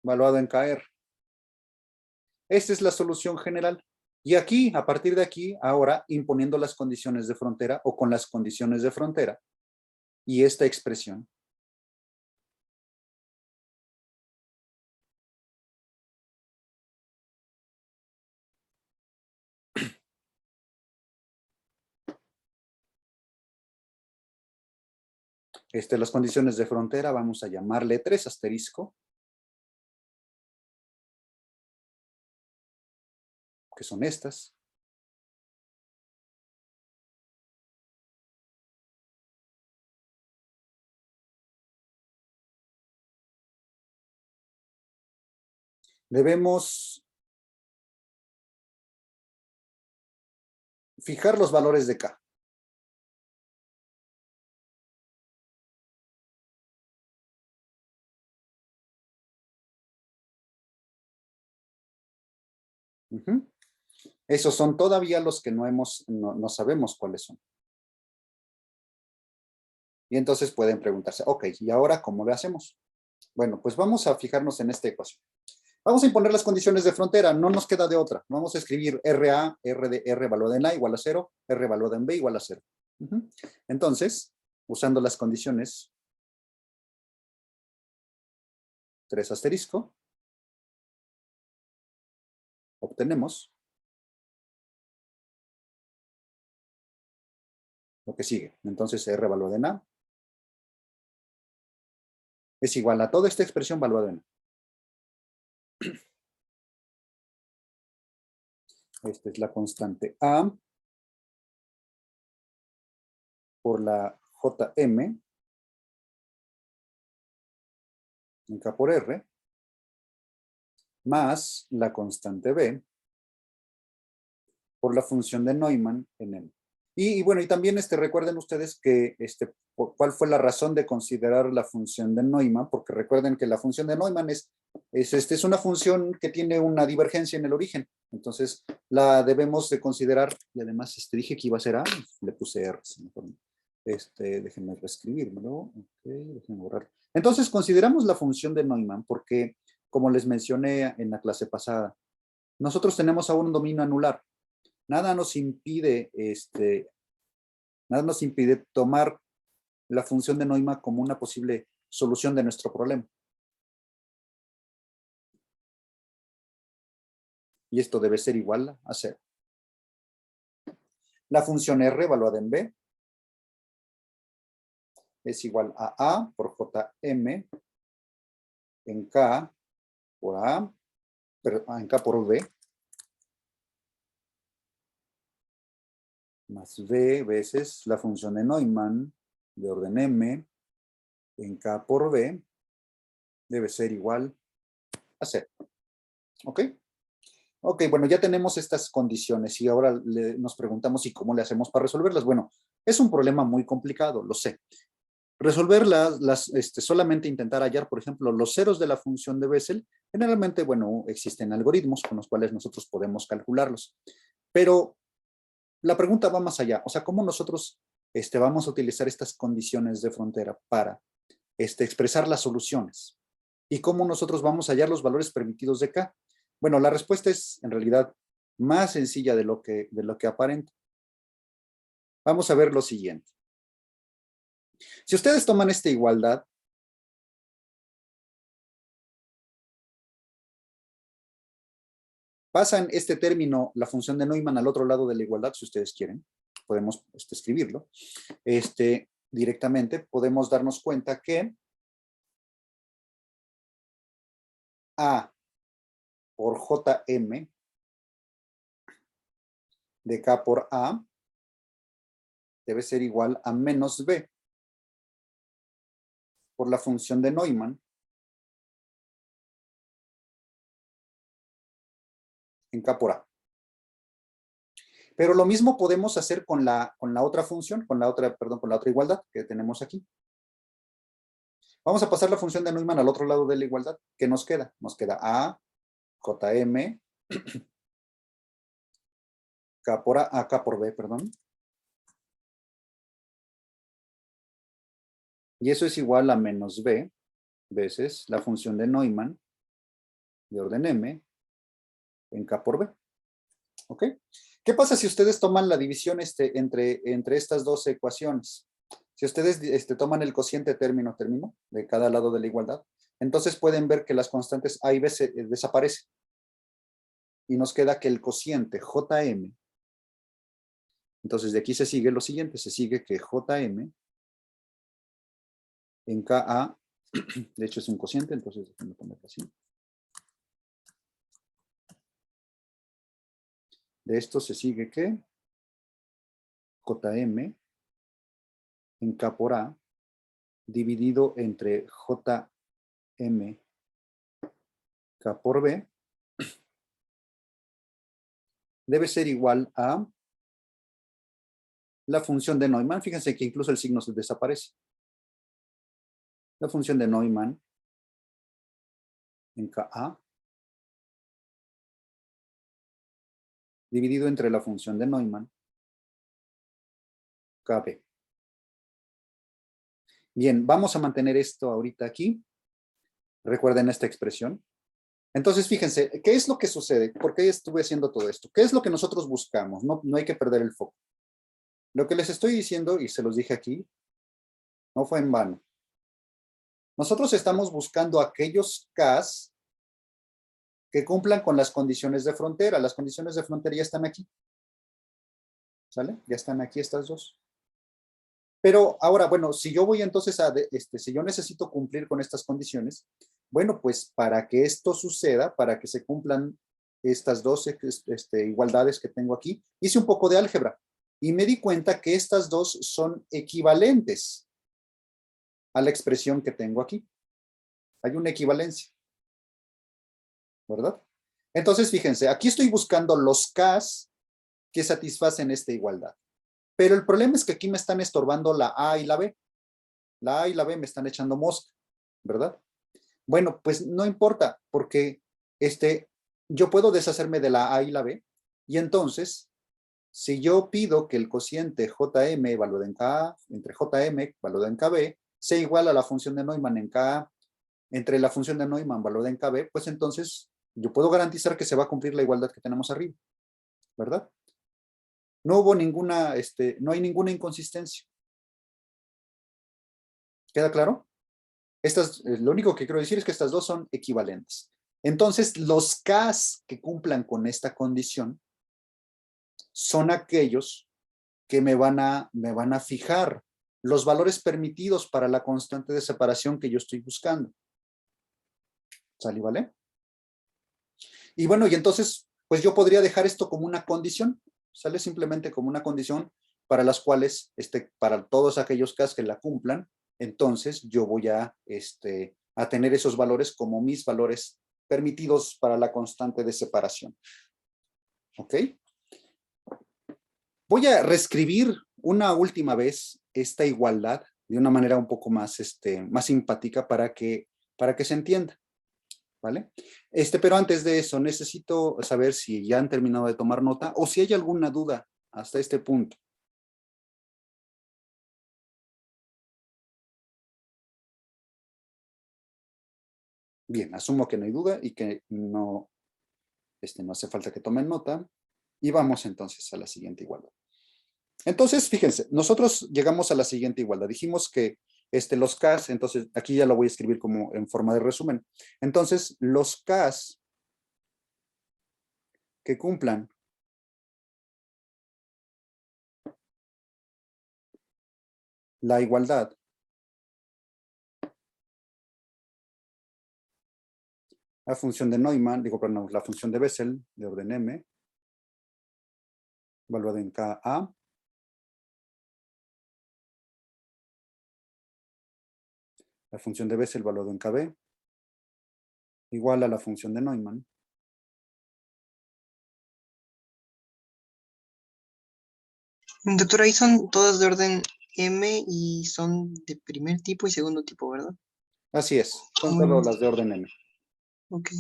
valuado en KR. Esta es la solución general. Y aquí, a partir de aquí, ahora imponiendo las condiciones de frontera o con las condiciones de frontera y esta expresión. Las condiciones de frontera vamos a llamarle 3 asterisco, que son estas. debemos fijar los valores de K. Esos son todavía los que no sabemos cuáles son. Y entonces pueden preguntarse, ok, ¿y ahora cómo lo hacemos? Bueno, pues vamos a fijarnos en esta ecuación. Vamos a imponer las condiciones de frontera, no nos queda de otra. Vamos a escribir RA, R evaluada en A igual a 0, R evaluada en B igual a 0. Entonces, usando las condiciones, 3 asterisco, obtenemos lo que sigue. Entonces, R evaluada en A es igual a toda esta expresión valuada en A. Esta es la constante A por la JM en K por R más la constante B por la función de Neumann en M. Y bueno, y también recuerden ustedes que cuál fue la razón de considerar la función de Neumann, porque recuerden que la función de Neumann es una función que tiene una divergencia en el origen. Entonces, la debemos de considerar, y además dije que iba a ser A, le puse R. Déjenme reescribírmelo. Déjenme borrar. Entonces, consideramos la función de Neumann porque, como les mencioné en la clase pasada, nosotros tenemos aún un dominio anular. Nada nos impide tomar la función de Neumann como una posible solución de nuestro problema. Y esto debe ser igual a 0. La función R evaluada en B es igual a A por JM en K por A, en K por B, más B veces la función de Neumann de orden M en K por B debe ser igual a 0. ¿Ok? Ok, bueno, ya tenemos estas condiciones y ahora nos preguntamos ¿y cómo le hacemos para resolverlas? Bueno, es un problema muy complicado, lo sé. Resolverlas, solamente intentar hallar, por ejemplo, los ceros de la función de Bessel, generalmente, bueno, existen algoritmos con los cuales nosotros podemos calcularlos. Pero la pregunta va más allá, o sea, ¿cómo nosotros vamos a utilizar estas condiciones de frontera para expresar las soluciones? ¿Y cómo nosotros vamos a hallar los valores permitidos de K? Bueno, la respuesta es en realidad más sencilla de lo que aparenta. Vamos a ver lo siguiente. Si ustedes toman esta igualdad, pasan este término, la función de Neumann, al otro lado de la igualdad, si ustedes quieren, podemos escribirlo. Directamente podemos darnos cuenta que A por JM de K por A debe ser igual a menos B por la función de Neumann en K por A. Pero lo mismo podemos hacer con la otra función, con la otra igualdad que tenemos aquí. Vamos a pasar la función de Neumann al otro lado de la igualdad. ¿Qué nos queda? Nos queda A, JM, K por A, K por B, perdón. Y eso es igual a menos B veces la función de Neumann de orden M en K por B. ¿Ok? ¿Qué pasa si ustedes toman la división entre estas dos ecuaciones? Si ustedes toman el cociente término de cada lado de la igualdad, entonces pueden ver que las constantes A y B desaparecen. Y nos queda que el cociente JM, entonces de aquí se sigue lo siguiente, se sigue que JM en KA, de hecho es un cociente, entonces déjenme ponerlo así. De esto se sigue que JM en K por A dividido entre JM K por B debe ser igual a la función de Neumann. Fíjense que incluso el signo se desaparece. La función de Neumann en Ka dividido entre la función de Neumann Kb. Bien, vamos a mantener esto ahorita aquí. Recuerden esta expresión. Entonces, fíjense, ¿qué es lo que sucede? ¿Por qué estuve haciendo todo esto? ¿Qué es lo que nosotros buscamos? No hay que perder el foco. Lo que les estoy diciendo, y se los dije aquí, no fue en vano. Nosotros estamos buscando aquellos Ks que cumplan con las condiciones de frontera. Las condiciones de frontera ya están aquí. ¿Sale? Ya están aquí estas dos. Pero ahora, bueno, si yo voy entonces si yo necesito cumplir con estas condiciones, bueno, pues para que esto suceda, para que se cumplan estas dos igualdades que tengo aquí, hice un poco de álgebra y me di cuenta que estas dos son equivalentes a la expresión que tengo aquí. Hay una equivalencia, ¿verdad? Entonces, fíjense, aquí estoy buscando los Ks que satisfacen esta igualdad. Pero el problema es que aquí me están estorbando la A y la B. La A y la B me están echando mosca, ¿verdad? Bueno, pues no importa, porque yo puedo deshacerme de la A y la B, y entonces, si yo pido que el cociente JM evaluado en KA, entre JM evaluado en KB, sea igual a la función de Neumann en KA, entre la función de Neumann evaluada en KB, pues entonces yo puedo garantizar que se va a cumplir la igualdad que tenemos arriba, ¿verdad? No hubo no hay ninguna inconsistencia. ¿Queda claro? Lo único que quiero decir es que estas dos son equivalentes. Entonces, los Ks que cumplan con esta condición son aquellos que me van a fijar los valores permitidos para la constante de separación que yo estoy buscando. ¿Sale, vale? Y bueno, y entonces, pues yo podría dejar esto como una condición, ¿sale? Simplemente como una condición para las cuales, para todos aquellos Ks que la cumplan, entonces yo voy a tener esos valores como mis valores permitidos para la constante de separación. ¿Ok? Voy a reescribir una última vez esta igualdad de una manera un poco más, más simpática para que se entienda. ¿Vale? Pero antes de eso, necesito saber si ya han terminado de tomar nota o si hay alguna duda hasta este punto. Bien, asumo que no hay duda y que no hace falta que tomen nota. Y vamos entonces a la siguiente igualdad. Entonces, fíjense, nosotros llegamos a la siguiente igualdad. Dijimos que los Ks, entonces aquí ya lo voy a escribir como en forma de resumen. Entonces, los Ks que cumplan la igualdad la función de Neumann, perdón, la función de Bessel de orden M, evaluada en Ka, la función de Bessel evaluada en Kb, igual a la función de Neumann, Doctor, ahí son todas de orden M y son de primer tipo y segundo tipo, ¿verdad? así es, son solo las de orden M. Ok.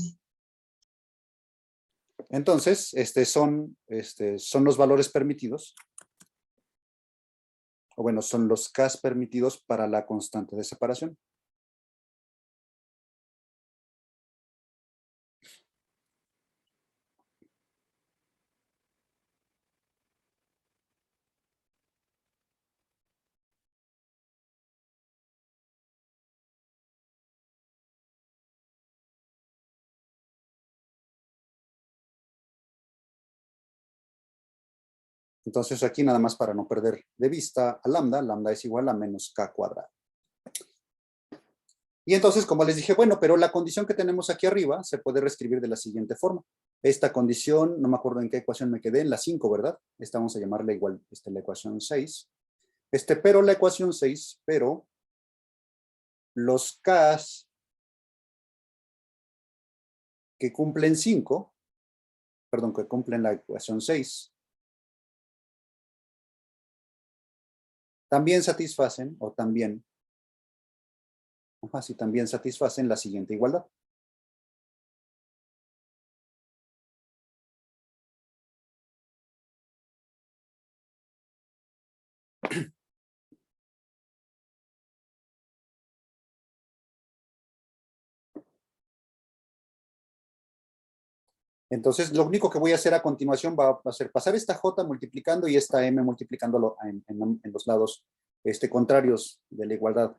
Entonces, son los valores permitidos, o bueno, son los Ks permitidos para la constante de separación. Entonces aquí nada más para no perder de vista a lambda, lambda es igual a menos K cuadrado. Y entonces, como les dije, bueno, pero la condición que tenemos aquí arriba se puede reescribir de la siguiente forma. Esta condición, no me acuerdo en qué ecuación me quedé, en la 5, ¿verdad? Esta vamos a llamarla igual, la ecuación 6. Pero la ecuación 6, pero los Ks que cumplen 5, perdón, que cumplen la ecuación 6, también satisfacen, o también, sí, también satisfacen la siguiente igualdad. Entonces, lo único que voy a hacer a continuación va a ser pasar esta J multiplicando y esta M multiplicándolo en los lados contrarios de la igualdad.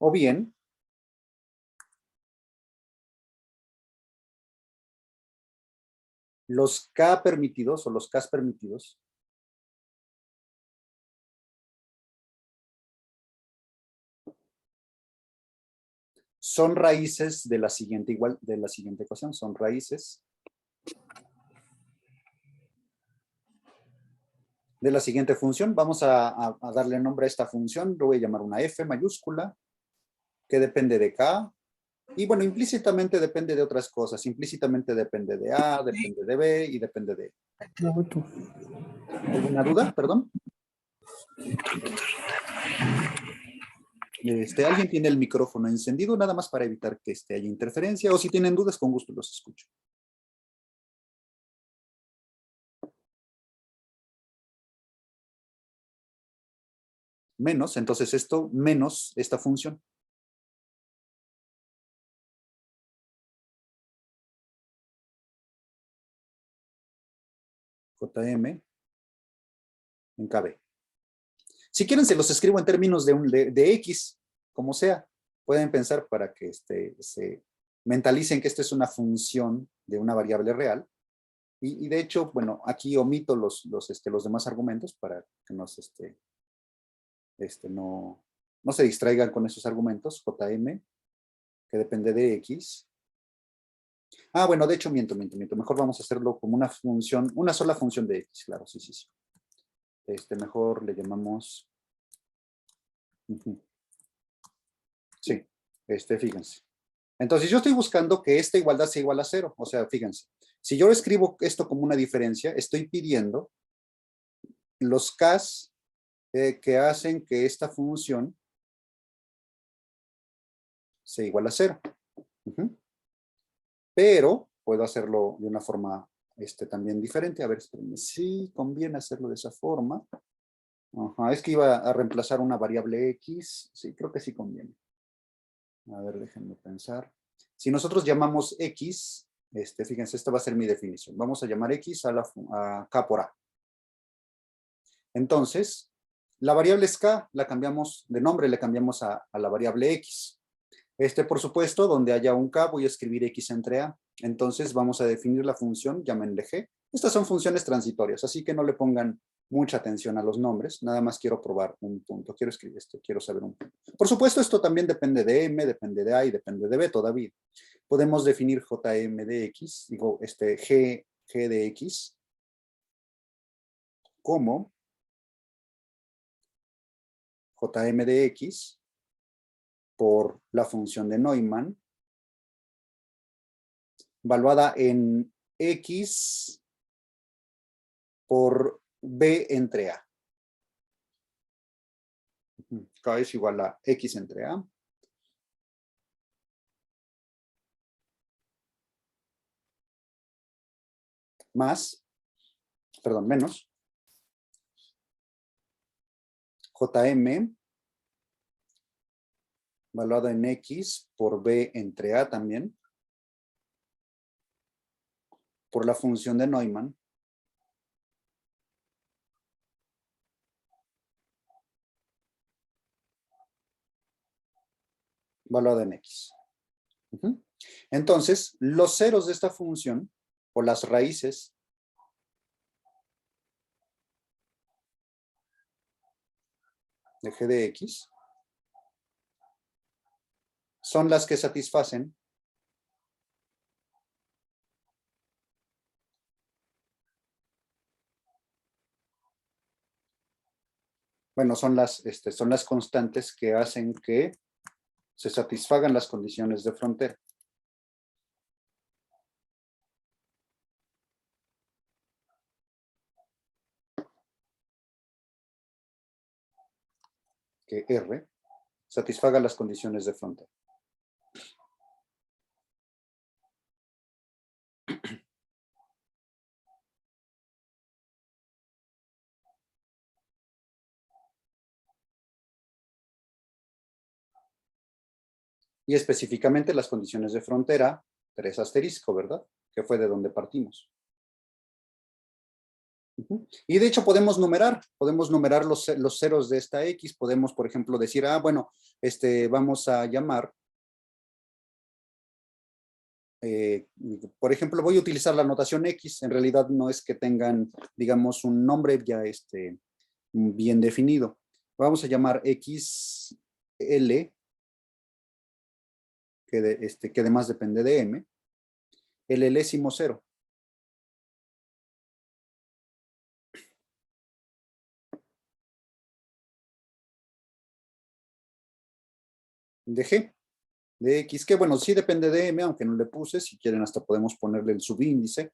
O bien, los K permitidos o los K permitidos son raíces de la siguiente ecuación, son raíces de la siguiente función. Vamos a darle nombre a esta función, lo voy a llamar una F mayúscula, que depende de K, y bueno, implícitamente depende de otras cosas, implícitamente depende de A, depende de B y depende de... ¿Alguna duda? Perdón. ¿Alguien tiene el micrófono encendido? Nada más para evitar que haya interferencia, o si tienen dudas, con gusto los escucho. Menos, entonces esto menos esta función. JM en KB. Si quieren, se los escribo en términos de X, como sea. Pueden pensar para que se mentalicen que esta es una función de una variable real. Y de hecho, bueno, aquí omito los demás argumentos para que no se distraigan con esos argumentos. JM, que depende de X. Ah, bueno, de hecho, miento. Mejor vamos a hacerlo como una función, una sola función de X, claro, sí. Mejor le llamamos... Sí, fíjense. Entonces yo estoy buscando que esta igualdad sea igual a 0. O sea, fíjense. Si yo escribo esto como una diferencia, estoy pidiendo los K's que hacen que esta función sea igual a 0. Pero puedo hacerlo de una forma también diferente. A ver, espérenme. Sí, conviene hacerlo de esa forma. Ajá, es que iba a reemplazar una variable X. Sí, creo que sí conviene. A ver, déjenme pensar. Si nosotros llamamos X, fíjense, esta va a ser mi definición. Vamos a llamar X a K por A. Entonces, la variable es K, la cambiamos de nombre, le cambiamos a la variable X. Por supuesto, donde haya un K, voy a escribir X entre A. Entonces, vamos a definir la función, llámenle G. Estas son funciones transitorias, así que no le pongan mucha atención a los nombres. Nada más quiero probar un punto. Quiero escribir esto, quiero saber un punto. Por supuesto, esto también depende de M, depende de A y depende de B todavía. Podemos definir JM de X, digo, G de X, como JM de X por la función de Neumann, valuada en X por B entre A. K es igual a X entre A. Menos. JM, valuada en X por B entre A también, por la función de Neumann, valuada en X. Entonces, los ceros de esta función, o las raíces, de g de X, son las que satisfacen bueno, son las constantes que hacen que se satisfagan las condiciones de frontera. Que R satisfaga las condiciones de frontera. Y específicamente las condiciones de frontera, 3 asterisco, ¿verdad? Que fue de donde partimos. Y de hecho podemos numerar los ceros de esta X, podemos, por ejemplo, decir, bueno, vamos a llamar, por ejemplo, voy a utilizar la notación X, en realidad no es que tengan, digamos, un nombre ya bien definido. Vamos a llamar XL, que además depende de M, el elésimo cero. De G, de X, que bueno, sí depende de M, aunque no le puse, si quieren hasta podemos ponerle el subíndice,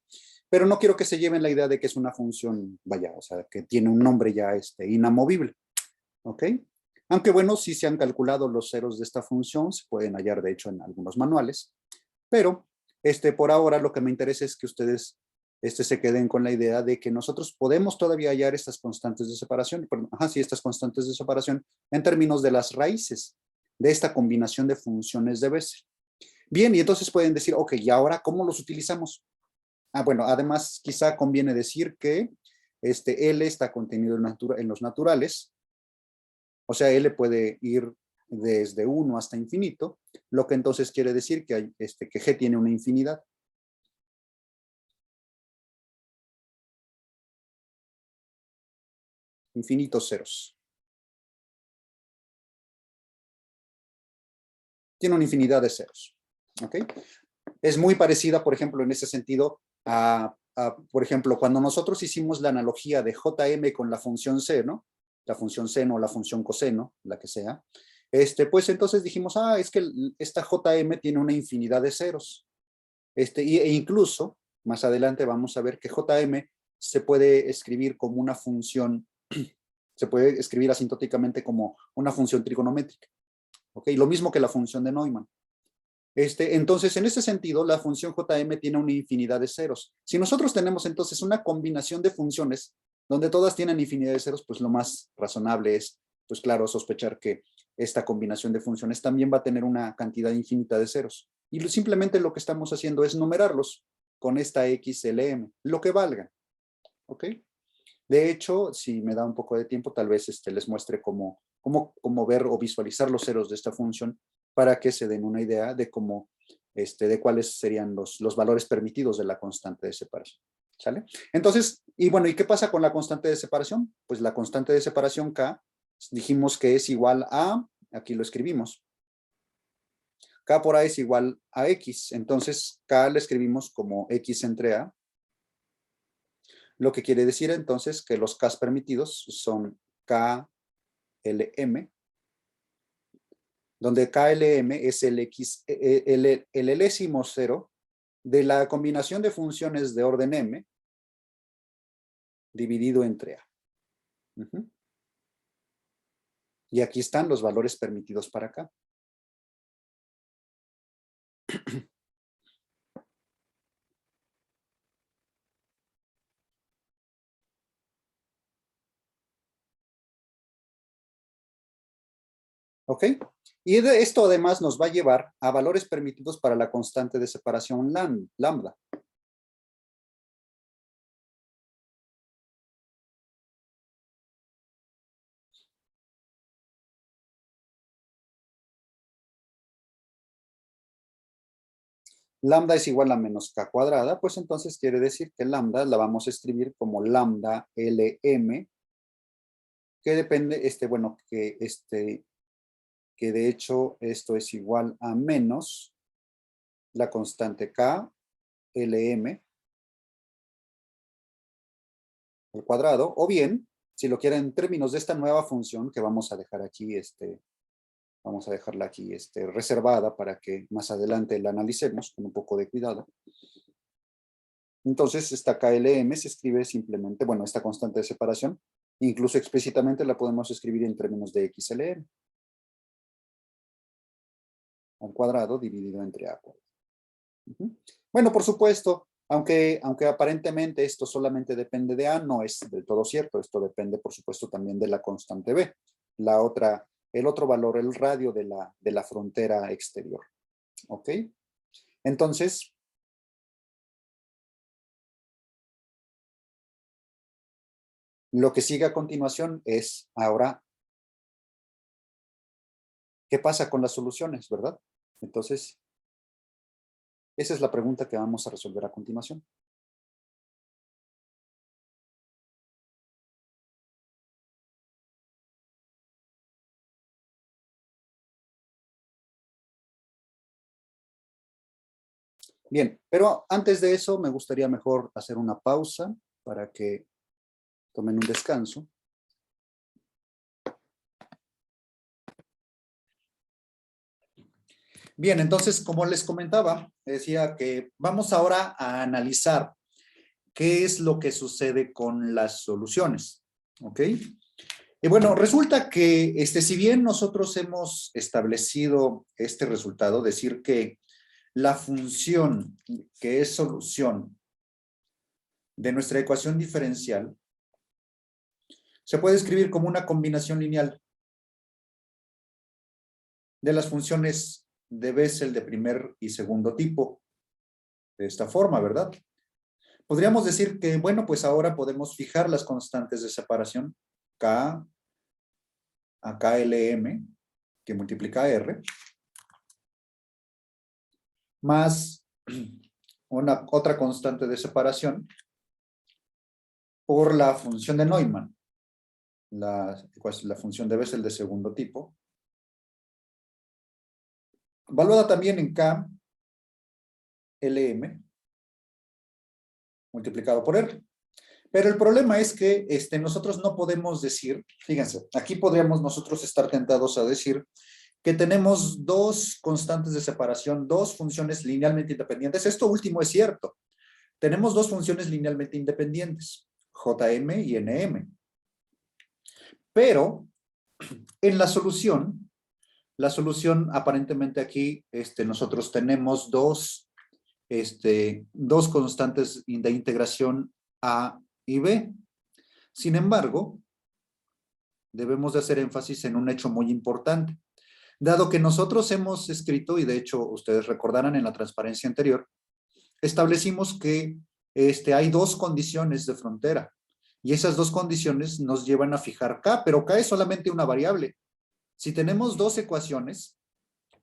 pero no quiero que se lleven la idea de que es una función, vaya, o sea, que tiene un nombre ya inamovible, ¿ok? Aunque bueno, sí se han calculado los ceros de esta función, se pueden hallar de hecho en algunos manuales, pero por ahora lo que me interesa es que ustedes se queden con la idea de que nosotros podemos todavía hallar estas constantes de separación, estas constantes de separación en términos de las raíces de esta combinación de funciones de Bessel. Bien, y entonces pueden decir, ok, ¿y ahora cómo los utilizamos? Bueno, además quizá conviene decir que L está contenido en los naturales, o sea, L puede ir desde 1 hasta infinito, lo que entonces quiere decir que, que G tiene una infinidad. Infinitos ceros. Tiene una infinidad de ceros. ¿Ok? Es muy parecida, por ejemplo, en ese sentido, por ejemplo, cuando nosotros hicimos la analogía de JM con la función seno, la función seno o la función coseno, la que sea, pues entonces dijimos, es que esta JM tiene una infinidad de ceros. E incluso, más adelante vamos a ver que JM se puede escribir como una función, se puede escribir asintóticamente como una función trigonométrica. ¿Ok? Lo mismo que la función de Neumann. Entonces, en ese sentido, la función JM tiene una infinidad de ceros. Si nosotros tenemos entonces una combinación de funciones donde todas tienen infinidad de ceros, pues lo más razonable es, pues claro, sospechar que esta combinación de funciones también va a tener una cantidad infinita de ceros. Y simplemente lo que estamos haciendo es numerarlos con esta XLM, lo que valga. ¿Ok? De hecho, si me da un poco de tiempo, tal vez les muestre cómo ver o visualizar los ceros de esta función para que se den una idea de cómo, de cuáles serían los valores permitidos de la constante de separación. ¿Sale? Entonces, y bueno, ¿y qué pasa con la constante de separación? Pues la constante de separación K, dijimos que es igual a, aquí lo escribimos, K por A es igual a X, entonces K le escribimos como X entre A, lo que quiere decir entonces que los K permitidos son KLM, donde KLM es el elésimo cero de la combinación de funciones de orden M dividido entre A. Y aquí están los valores permitidos para K. ¿Ok? Y esto además nos va a llevar a valores permitidos para la constante de separación lambda. lambda es igual a menos k cuadrada, pues entonces quiere decir que lambda la vamos a escribir como lambda LM, que depende, bueno, que de hecho esto es igual a menos la constante k LM al cuadrado, o bien, si lo quieren en términos de esta nueva función que vamos a dejar aquí, vamos a dejarla aquí reservada para que más adelante la analicemos con un poco de cuidado. Entonces, esta KLM se escribe simplemente, bueno, esta constante de separación, incluso explícitamente la podemos escribir en términos de XLM. Al cuadrado dividido entre A cuadrado. Bueno, por supuesto, aunque aparentemente esto solamente depende de A, no es del todo cierto. Esto depende, por supuesto, también de la constante B. El otro valor, el radio de la frontera exterior. ¿Ok? Entonces, lo que sigue a continuación es ahora, ¿qué pasa con las soluciones, verdad? Entonces, esa es la pregunta que vamos a resolver a continuación. Bien, pero antes de eso me gustaría mejor hacer una pausa para que tomen un descanso. Bien, entonces, como les comentaba, decía que vamos ahora a analizar qué es lo que sucede con las soluciones, ¿ok? Y bueno, resulta que si bien nosotros hemos establecido este resultado, decir que la función que es solución de nuestra ecuación diferencial se puede escribir como una combinación lineal de las funciones de Bessel de primer y segundo tipo, de esta forma, ¿verdad? Podríamos decir que, bueno, pues ahora podemos fijar las constantes de separación K a KLM, que multiplica R, más otra constante de separación por la función de Neumann, la función de Bessel de segundo tipo, evaluada también en K LM multiplicado por R. Pero el problema es que nosotros no podemos decir, fíjense, aquí podríamos nosotros estar tentados a decir que tenemos dos constantes de separación, dos funciones linealmente independientes. Esto último es cierto. Tenemos dos funciones linealmente independientes, Jm y Nm. Pero en la solución aparentemente aquí nosotros tenemos dos constantes de integración A y B. Sin embargo, debemos de hacer énfasis en un hecho muy importante. Dado que nosotros hemos escrito, y de hecho ustedes recordarán en la transparencia anterior, establecimos que hay dos condiciones de frontera. Y esas dos condiciones nos llevan a fijar K, pero K es solamente una variable. Si tenemos dos ecuaciones,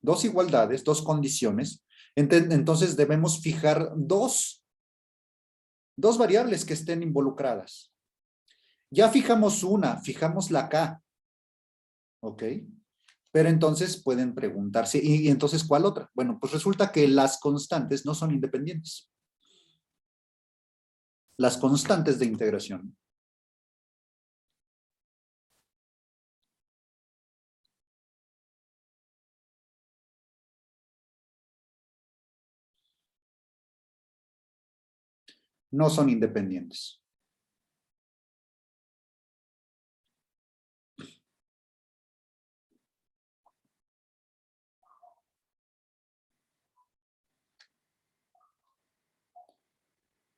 dos igualdades, dos condiciones, entonces debemos fijar dos variables que estén involucradas. Ya fijamos una, fijamos la K. ¿Ok? Pero entonces pueden preguntarse, ¿y entonces cuál otra? Bueno, pues resulta que las constantes no son independientes. Las constantes de integración no son independientes.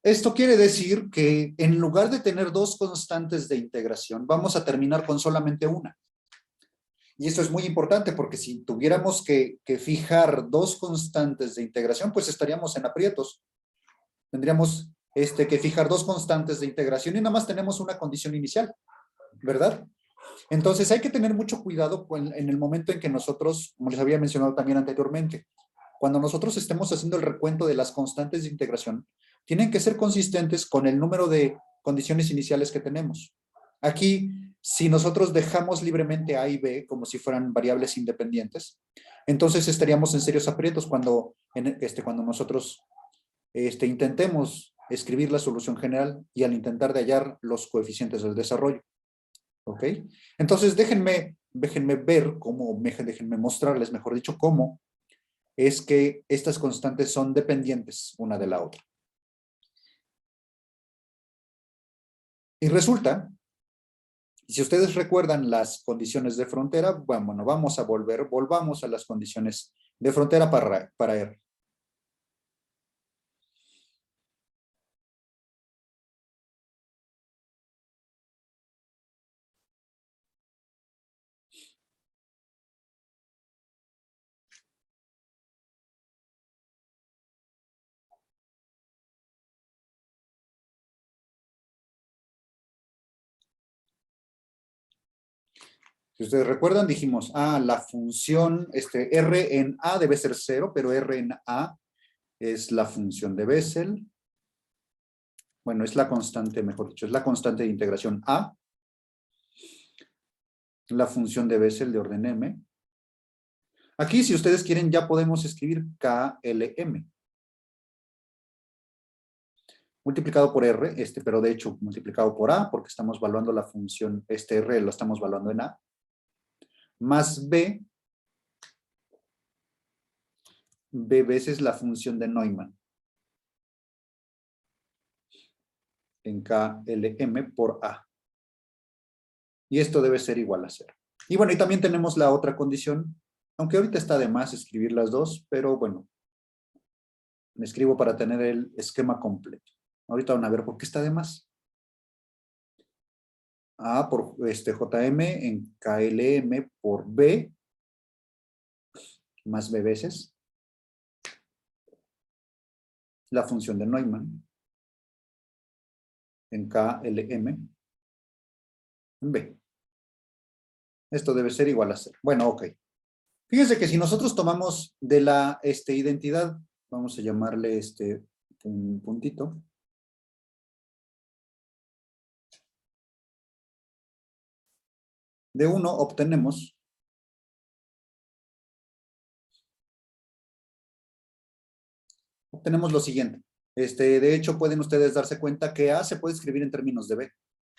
Esto quiere decir que en lugar de tener dos constantes de integración, vamos a terminar con solamente una. Y esto es muy importante porque si tuviéramos que fijar dos constantes de integración, pues estaríamos en aprietos. Tendríamos que fijar dos constantes de integración y nada más tenemos una condición inicial, ¿verdad? Entonces hay que tener mucho cuidado en el momento en que nosotros, como les había mencionado también anteriormente, cuando nosotros estemos haciendo el recuento de las constantes de integración, tienen que ser consistentes con el número de condiciones iniciales que tenemos. Aquí, si nosotros dejamos libremente A y B como si fueran variables independientes, entonces estaríamos en serios aprietos cuando nosotros intentemos escribir la solución general y al intentar de hallar los coeficientes del desarrollo. ¿Ok? Entonces, déjenme ver cómo, déjenme mostrarles, mejor dicho, cómo es que estas constantes son dependientes una de la otra. Y resulta, si ustedes recuerdan las condiciones de frontera, bueno, volvamos a las condiciones de frontera para R. Si ustedes recuerdan, dijimos, la función R en A debe ser 0, pero R en A es la función de Bessel. Bueno, es la constante, mejor dicho, es la constante de integración A. La función de Bessel de orden M. Aquí, si ustedes quieren, ya podemos escribir KLM. Multiplicado por R, pero de hecho multiplicado por A, porque estamos evaluando la función, R lo estamos evaluando en A. Más B veces la función de Neumann. En KLM por A. Y esto debe ser igual a 0. Y bueno, y también tenemos la otra condición, aunque ahorita está de más escribir las dos, pero bueno, me escribo para tener el esquema completo. Ahorita van a ver por qué está de más. A por JM en KLM por B, más B veces la función de Neumann en KLM en B. Esto debe ser igual a 0. Bueno, ok. Fíjense que si nosotros tomamos de la identidad, vamos a llamarle un puntito. De 1 obtenemos lo siguiente. De hecho, pueden ustedes darse cuenta que A se puede escribir en términos de B,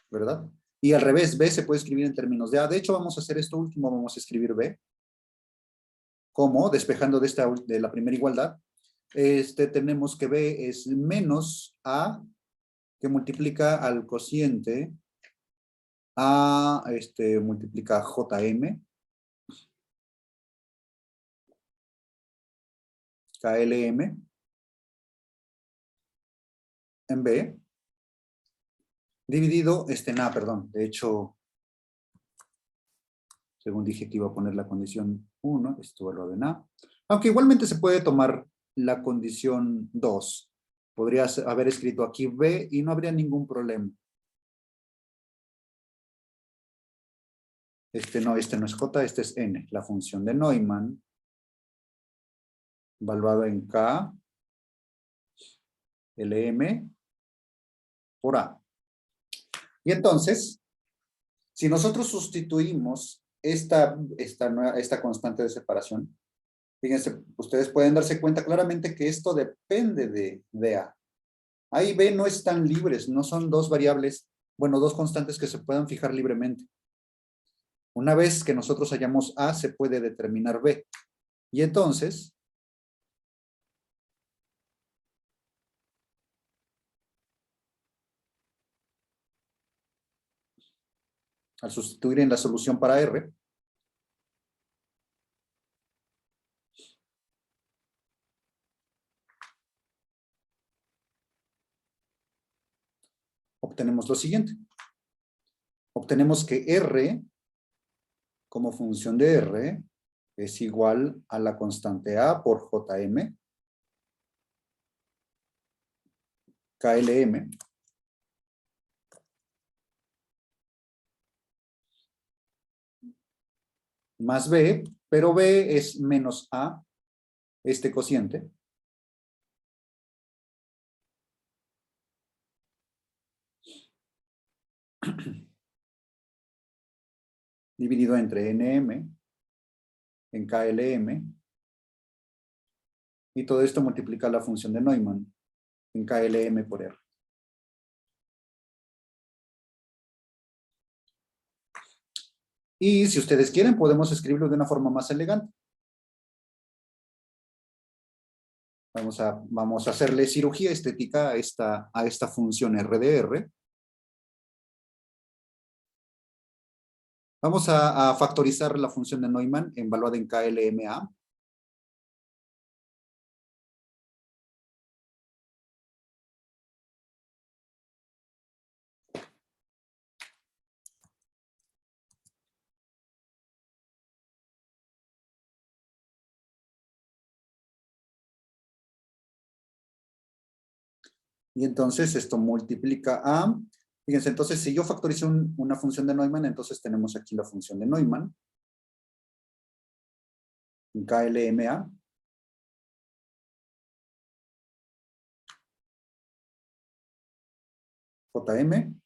¿verdad? Y al revés, B se puede escribir en términos de A. De hecho, vamos a hacer esto último, vamos a escribir B. ¿Cómo? Despejando de la primera igualdad. Tenemos que B es menos A, que multiplica al cociente A, multiplica JM, KLM, en B, dividido, perdón, de hecho, según dije que iba a poner la condición 1, esto lo en A, aunque igualmente se puede tomar la condición 2, podría haber escrito aquí B y no habría ningún problema. No es J, este es N, la función de Neumann, evaluada en K, LM, por A. Y entonces, si nosotros sustituimos esta constante de separación, fíjense, ustedes pueden darse cuenta claramente que esto depende de A. A y B no están libres, no son dos variables, bueno, dos constantes que se puedan fijar libremente. Una vez que nosotros hallamos A, se puede determinar B. Y entonces, al sustituir en la solución para R, obtenemos lo siguiente. Obtenemos que R, como función de R, es igual a la constante A por JM, KLM, más B, pero B es menos A este cociente dividido entre NM en KLM, y todo esto multiplica la función de Neumann en KLM por R. Y si ustedes quieren, podemos escribirlo de una forma más elegante. Vamos a hacerle cirugía estética a esta función R de R. Vamos a factorizar la función de Neumann evaluada en KLMA. Y entonces esto multiplica a, fíjense, entonces si yo factorizo una función de Neumann, entonces tenemos aquí la función de Neumann en KLMA. JM.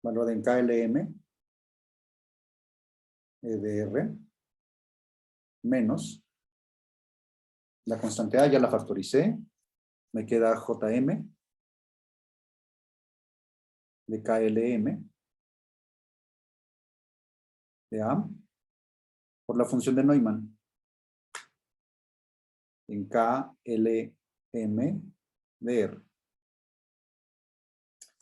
Valor en KLM. EDR. Menos. La constante A ya la factoricé. Me queda JM. De KLM. De A. Por la función de Neumann. En KLM de R.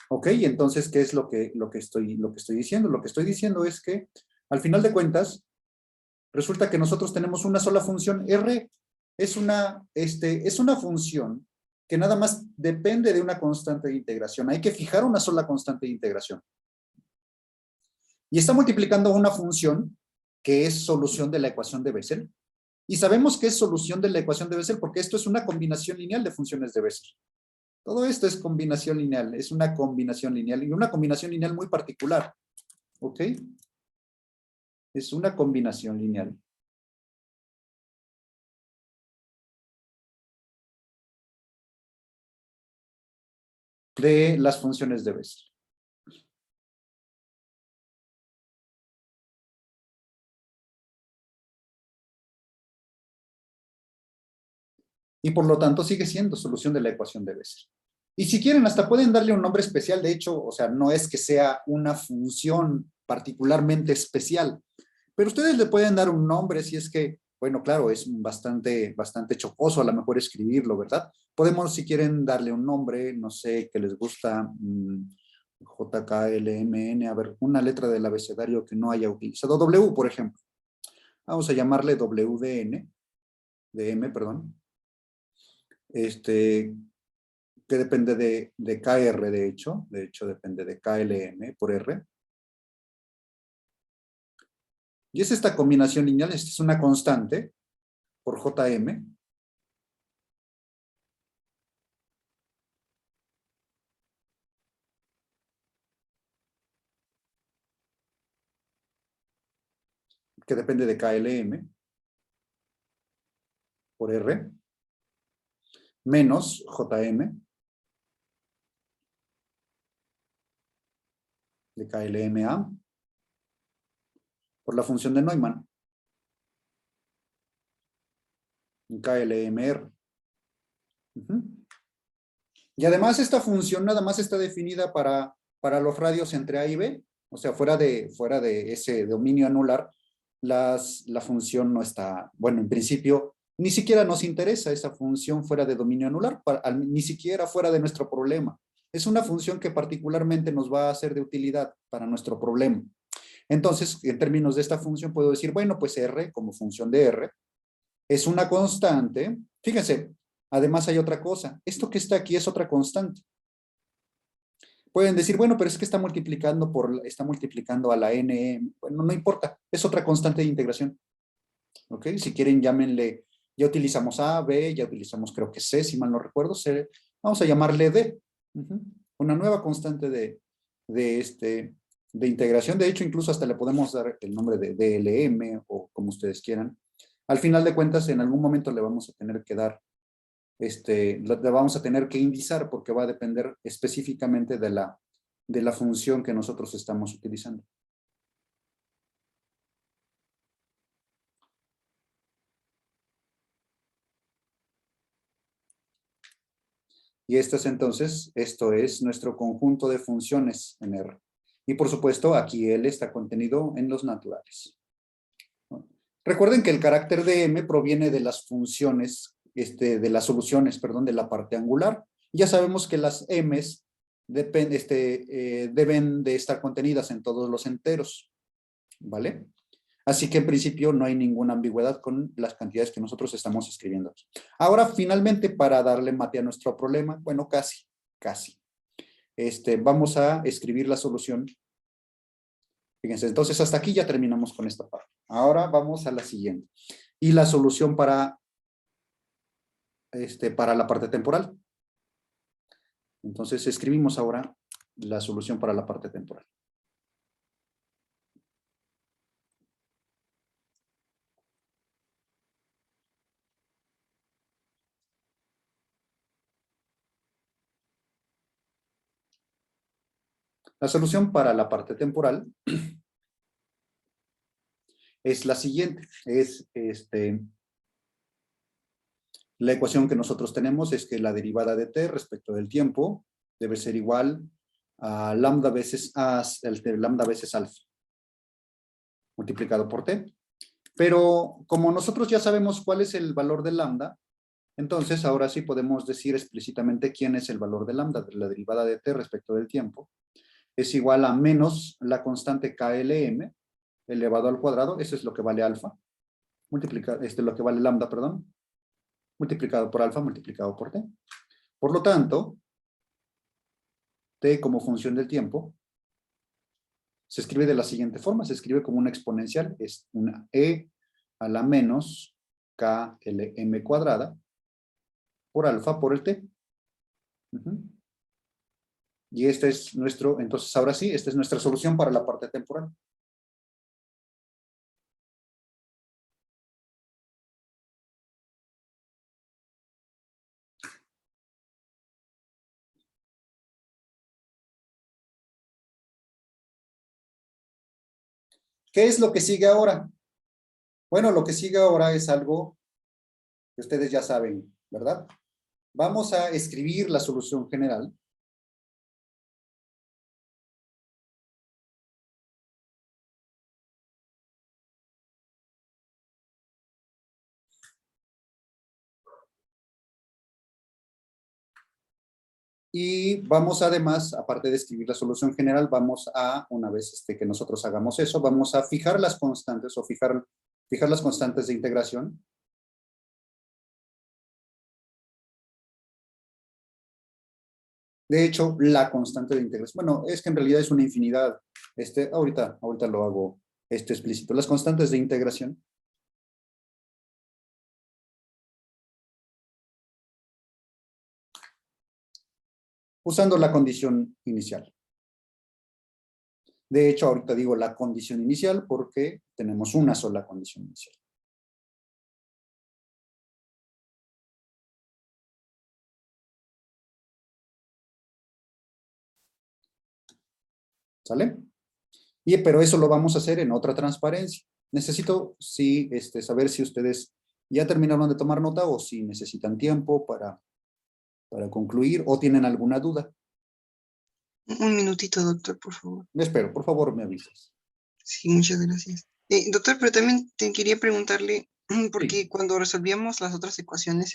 Ok, entonces, ¿qué es lo que estoy diciendo? Lo que estoy diciendo es que, al final de cuentas, resulta que nosotros tenemos una sola función. R es una función que nada más depende de una constante de integración. Hay que fijar una sola constante de integración. Y está multiplicando una función que es solución de la ecuación de Bessel. Y sabemos que es solución de la ecuación de Bessel porque esto es una combinación lineal de funciones de Bessel. Todo esto es combinación lineal, es una combinación lineal y una combinación lineal muy particular. ¿Ok? Es una combinación lineal. De las funciones de Bessel. Y por lo tanto sigue siendo solución de la ecuación de Bessel. Y si quieren, hasta pueden darle un nombre especial. De hecho, o sea, no es que sea una función particularmente especial, pero ustedes le pueden dar un nombre si es que, bueno, claro, es bastante chocoso a lo mejor escribirlo, ¿verdad? Podemos, si quieren, darle un nombre, no sé, que les gusta, JKLMN, a ver, una letra del abecedario que no haya utilizado, W, por ejemplo. Vamos a llamarle WDN, de M, perdón. Que depende de KR, de hecho depende de KLM por R. Y es esta combinación lineal, esta es una constante por JM. Que depende de KLM por R. Menos JM de KLMA por la función de Neumann en KLMR. Y además esta función nada más está definida para los radios entre A y B, o sea, fuera de ese dominio anular, la función no está, bueno, en principio, ni siquiera nos interesa esa función fuera de dominio anular, ni siquiera fuera de nuestro problema. Es una función que particularmente nos va a ser de utilidad para nuestro problema. Entonces, en términos de esta función, puedo decir, bueno, pues R, como función de R, es una constante. Fíjense, además hay otra cosa. Esto que está aquí es otra constante. Pueden decir, bueno, pero es que está multiplicando a la n. Bueno, no importa, es otra constante de integración. ¿Ok? Si quieren, llámenle, ya utilizamos A, B, ya utilizamos creo que C, si mal no recuerdo, C. Vamos a llamarle D. Una nueva constante de de integración. De hecho, incluso hasta le podemos dar el nombre de DLM o como ustedes quieran. Al final de cuentas, en algún momento le vamos a tener que dar, le vamos a tener que indizar porque va a depender específicamente de la función que nosotros estamos utilizando. Y esto es nuestro conjunto de funciones en R. Y por supuesto, aquí L está contenido en los naturales. Recuerden que el carácter de M proviene de las funciones, de las soluciones, perdón, de la parte angular. Ya sabemos que las M's deben de estar contenidas en todos los enteros, ¿vale? Así que en principio no hay ninguna ambigüedad con las cantidades que nosotros estamos escribiendo. Ahora, finalmente, para darle mate a nuestro problema, bueno, casi. Vamos a escribir la solución. Fíjense, entonces hasta aquí ya terminamos con esta parte. Ahora vamos a la siguiente. Y la solución para la parte temporal. Entonces escribimos ahora la solución para la parte temporal. La solución para la parte temporal es la siguiente. La ecuación que nosotros tenemos es que la derivada de t respecto del tiempo debe ser igual a lambda veces alfa multiplicado por t. Pero como nosotros ya sabemos cuál es el valor de lambda, entonces ahora sí podemos decir explícitamente quién es el valor de lambda, de la derivada de t respecto del tiempo. Es igual a menos la constante KLM elevado al cuadrado, eso es lo que vale alfa, lo que vale lambda, perdón, multiplicado por alfa, multiplicado por t. Por lo tanto, t como función del tiempo se escribe de la siguiente forma, se escribe como una exponencial, es una e a la menos KLM cuadrada por alfa por el t. Y este es entonces ahora sí, esta es nuestra solución para la parte temporal. ¿Qué es lo que sigue ahora? Bueno, lo que sigue ahora es algo que ustedes ya saben, ¿verdad? Vamos a escribir la solución general. Y vamos además, aparte de escribir la solución general, vamos a, una vez que nosotros hagamos eso, vamos a fijar las constantes o fijar las constantes de integración. De hecho, la constante de integración, bueno, es que en realidad es una infinidad. Ahorita lo hago explícito. Las constantes de integración. Usando la condición inicial. De hecho, ahorita digo la condición inicial porque tenemos una sola condición inicial. ¿Sale? Pero eso lo vamos a hacer en otra transparencia. Necesito saber si ustedes ya terminaron de tomar nota o si necesitan tiempo para concluir o tienen alguna duda. Un minutito, doctor, por favor. Me espero, por favor, me avisas. Sí, muchas gracias. Doctor, pero también te quería preguntarle, porque Sí. cuando resolvíamos las otras ecuaciones,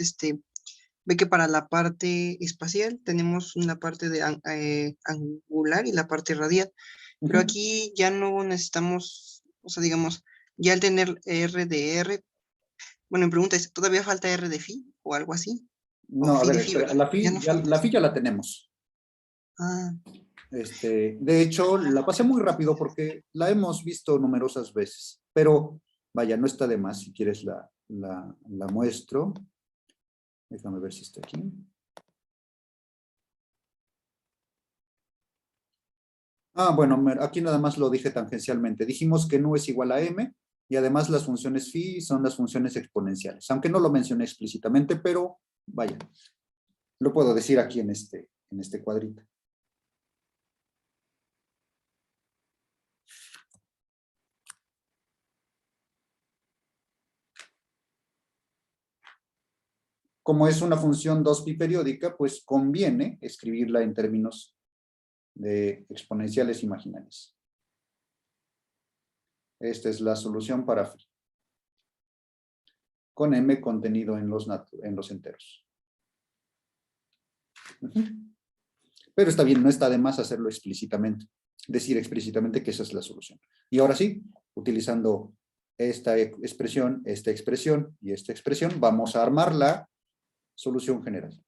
ve que para la parte espacial tenemos una parte de angular y la parte radial, pero aquí ya no necesitamos, o sea, digamos, ya al tener R de R, bueno, mi pregunta es, ¿todavía falta R de phi o algo así? O No, a phi ver, de phi, espera, ¿verdad? Ya no falta la eso. phi ya la tenemos. Ah, De hecho, la pasé muy rápido porque la hemos visto numerosas veces, pero vaya, no está de más. Si quieres la muestro. Déjame ver si está aquí. Bueno, aquí nada más lo dije tangencialmente. Dijimos que nu es igual a m y además las funciones phi son las funciones exponenciales, aunque no lo mencioné explícitamente, pero vaya, lo puedo decir aquí en este cuadrito. Como es una función 2pi periódica, pues conviene escribirla en términos de exponenciales imaginarias. Esta es la solución para phi, con m contenido en los enteros. Pero está bien, no está de más hacerlo explícitamente, decir explícitamente que esa es la solución. Y ahora sí, utilizando esta expresión y esta expresión, vamos a armar la solución general.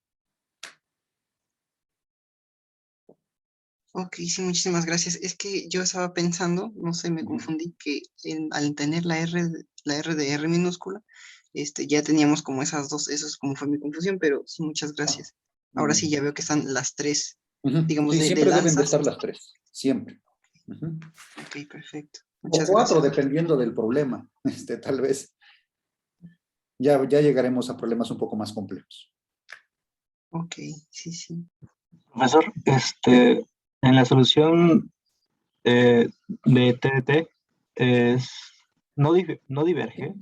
Ok, sí, muchísimas gracias. Es que yo estaba pensando, no sé, me confundí, que al tener la R de R minúscula, ya teníamos como esas dos, eso es como fue mi confusión, pero sí, muchas gracias. Muy Ahora sí, bien. ya veo que están las tres, digamos, Sí, de siempre deben de lanzas. estar las tres, siempre. Ok, perfecto. O Muchas cuatro, gracias, doctor. dependiendo del problema. Tal vez ya llegaremos a problemas un poco más complejos. Ok, sí, sí. Profesor, en la solución de TDT es, no diverge.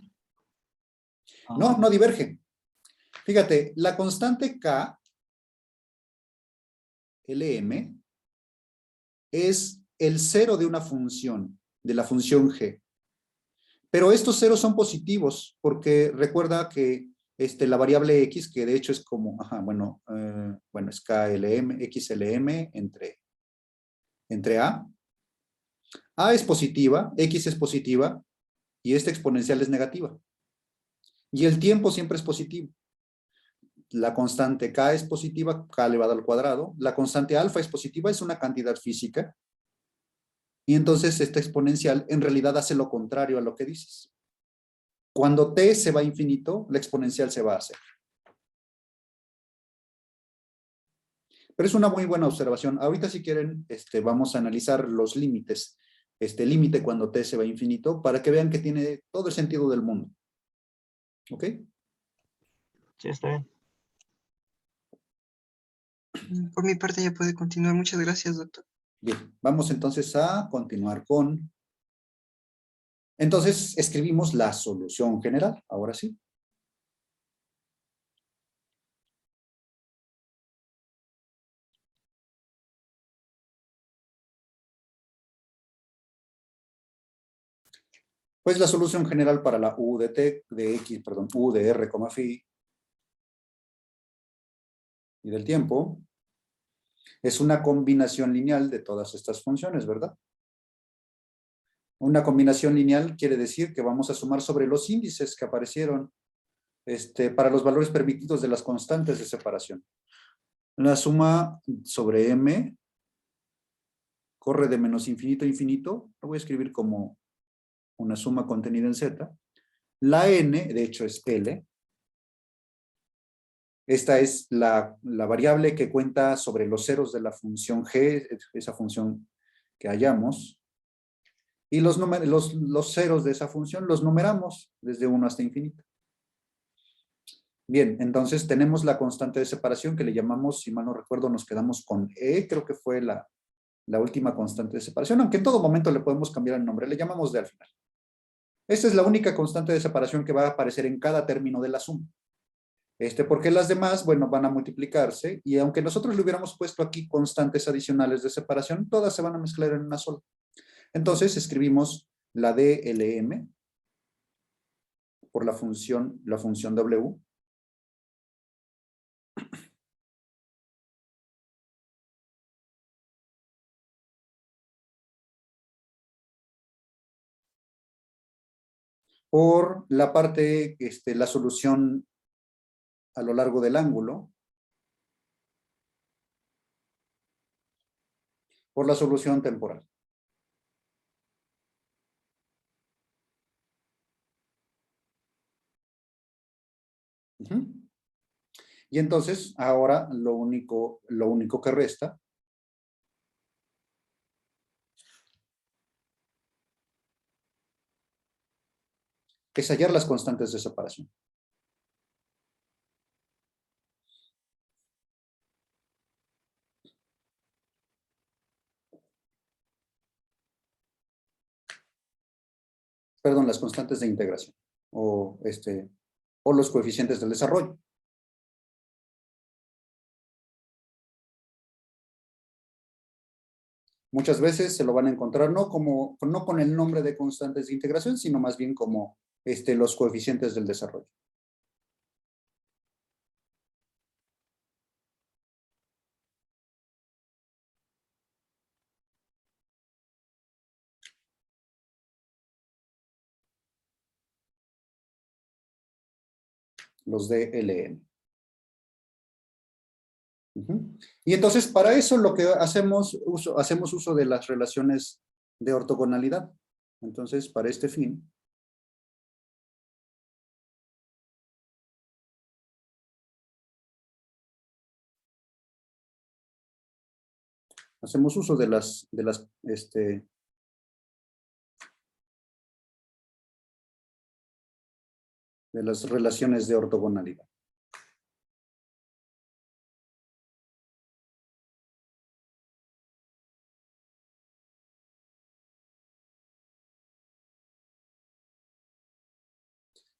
No, no diverge. Fíjate, la constante K, Lm, es el cero de una función, de la función G. Pero estos ceros son positivos, porque recuerda que la variable X, que de hecho es como, es KLM, XLM entre A. A es positiva, X es positiva, y esta exponencial es negativa. Y el tiempo siempre es positivo. La constante K es positiva, K elevado al cuadrado. La constante alfa es positiva, es una cantidad física. Y entonces esta exponencial en realidad hace lo contrario a lo que dices. Cuando t se va a infinito, la exponencial se va a hacer. Pero es una muy buena observación. Ahorita si quieren, vamos a analizar los límites. Este límite cuando t se va a infinito, para que vean que tiene todo el sentido del mundo. ¿Ok? Sí, está bien. Por mi parte ya puede continuar. Muchas gracias, doctor. Bien, vamos entonces a continuar con... Entonces, escribimos la solución general, ahora sí. Pues la solución general para la u de t, de x, perdón, u de r, phi y del tiempo es una combinación lineal de todas estas funciones, ¿verdad? Una combinación lineal quiere decir que vamos a sumar sobre los índices que aparecieron para los valores permitidos de las constantes de separación. La suma sobre m corre de menos infinito a infinito. Lo voy a escribir como una suma contenida en z. La n, de hecho, es L. Esta es la variable que cuenta sobre los ceros de la función g, esa función que hallamos. Y los ceros de esa función los numeramos desde 1 hasta infinito. Bien, entonces tenemos la constante de separación que le llamamos, si mal no recuerdo, nos quedamos con E, creo que fue la última constante de separación, aunque en todo momento le podemos cambiar el nombre, le llamamos D al final. Esta es la única constante de separación que va a aparecer en cada término de la suma. Porque las demás, bueno, van a multiplicarse y aunque nosotros le hubiéramos puesto aquí constantes adicionales de separación, todas se van a mezclar en una sola. Entonces escribimos la DLM por la función W. Por la parte, la solución a lo largo del ángulo, por la solución temporal. Y entonces, ahora lo único que resta es hallar las constantes de separación. Perdón, las constantes de integración o los coeficientes del desarrollo. Muchas veces se lo van a encontrar no con el nombre de constantes de integración, sino más bien como los coeficientes del desarrollo. Los DLN. Y entonces para eso lo que hacemos uso de las relaciones de ortogonalidad. Entonces para este fin hacemos uso de las relaciones de ortogonalidad.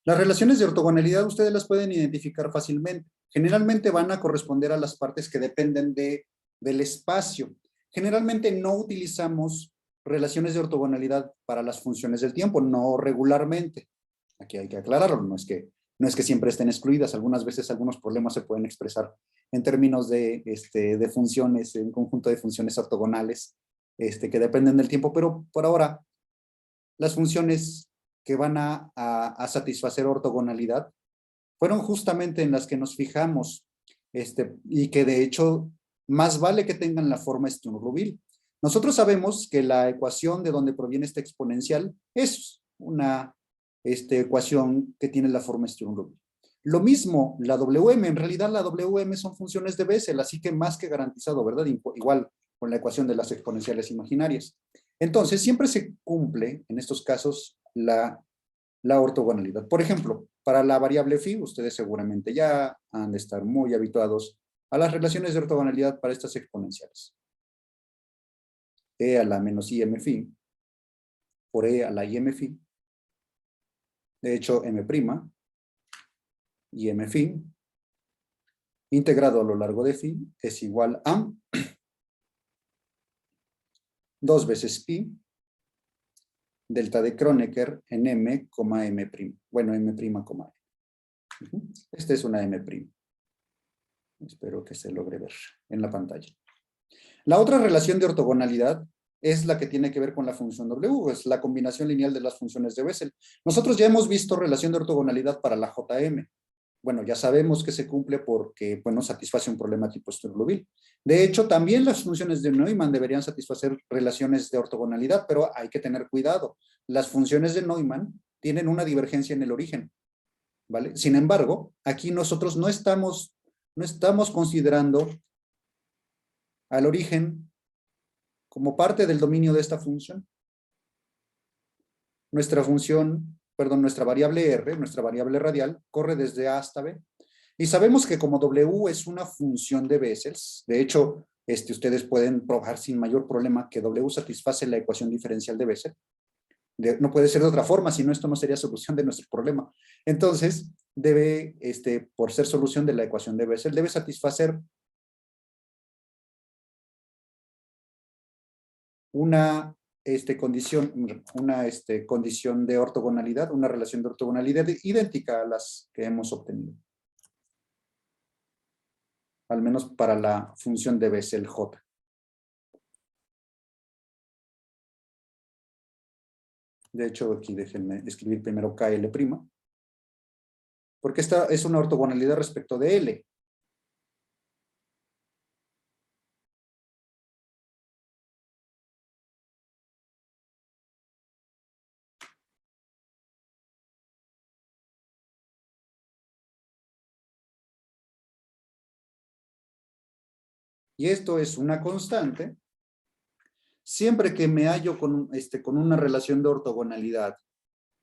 Las relaciones de ortogonalidad ustedes las pueden identificar fácilmente. Generalmente van a corresponder a las partes que dependen del espacio. Generalmente no utilizamos relaciones de ortogonalidad para las funciones del tiempo, no regularmente. Aquí hay que aclararlo, no es que siempre estén excluidas. Algunas veces algunos problemas se pueden expresar en términos de funciones, un conjunto de funciones ortogonales que dependen del tiempo, pero por ahora las funciones que van a satisfacer ortogonalidad fueron justamente en las que nos fijamos y que de hecho más vale que tengan la forma Sturm-Liouville. Nosotros sabemos que la ecuación de donde proviene esta exponencial es una ecuación que tiene la forma Sturm-Liouville. Lo mismo la WM, en realidad la WM son funciones de Bessel, así que más que garantizado, ¿verdad? Igual con la ecuación de las exponenciales imaginarias. Entonces siempre se cumple en estos casos la ortogonalidad. Por ejemplo, para la variable phi, ustedes seguramente ya han de estar muy habituados a las relaciones de ortogonalidad para estas exponenciales. E a la menos im phi por e a la im phi. De hecho, m' y m phi integrado a lo largo de phi es igual a 2 veces pi delta de Kronecker en m, m'. Bueno, m', m. Esta es una m'. Espero que se logre ver en la pantalla. La otra relación de ortogonalidad es la que tiene que ver con la función W, es la combinación lineal de las funciones de Bessel. Nosotros ya hemos visto relación de ortogonalidad para la JM. Bueno, ya sabemos que se cumple porque, bueno, satisface un problema tipo Sturm-Liouville. De hecho, también las funciones de Neumann deberían satisfacer relaciones de ortogonalidad, pero hay que tener cuidado. Las funciones de Neumann tienen una divergencia en el origen, ¿vale? Sin embargo, aquí nosotros no estamos considerando al origen como parte del dominio de esta función. Nuestra variable R, nuestra variable radial, corre desde A hasta B. Y sabemos que como W es una función de Bessel, de hecho, ustedes pueden probar sin mayor problema que W satisface la ecuación diferencial de Bessel. No puede ser de otra forma, si no, esto no sería solución de nuestro problema. Entonces, debe, por ser solución de la ecuación de Bessel, debe satisfacer una condición de ortogonalidad, una relación de ortogonalidad idéntica a las que hemos obtenido. Al menos para la función de Bessel J. De hecho, aquí déjenme escribir primero KL', porque esta es una ortogonalidad respecto de L. Y esto es una constante. Siempre que me hallo con una relación de ortogonalidad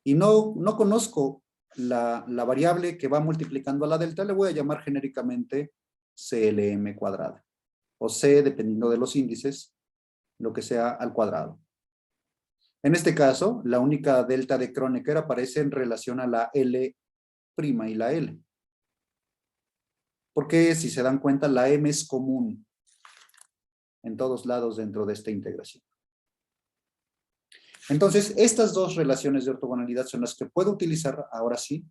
y no conozco la variable que va multiplicando a la delta, le voy a llamar genéricamente CLM cuadrada. O C, dependiendo de los índices, lo que sea al cuadrado. En este caso, la única delta de Kronecker aparece en relación a la L' y la L. Porque si se dan cuenta, la M es común en todos lados dentro de esta integración. Entonces, estas dos relaciones de ortogonalidad son las que puedo utilizar ahora sí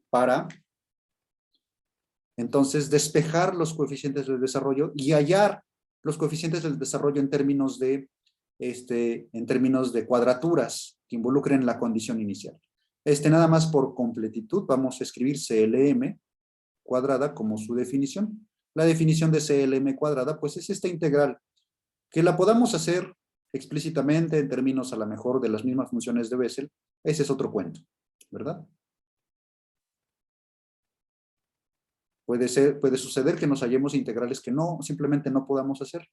para entonces despejar los coeficientes del desarrollo y hallar los coeficientes del desarrollo en términos de cuadraturas que involucren la condición inicial. Nada más por completitud vamos a escribir CLM cuadrada como su definición. La definición de CLM cuadrada pues es esta integral que la podamos hacer explícitamente en términos a lo mejor de las mismas funciones de Bessel. Ese es otro cuento, ¿verdad? Puede suceder que nos hallemos integrales que simplemente no podamos hacer.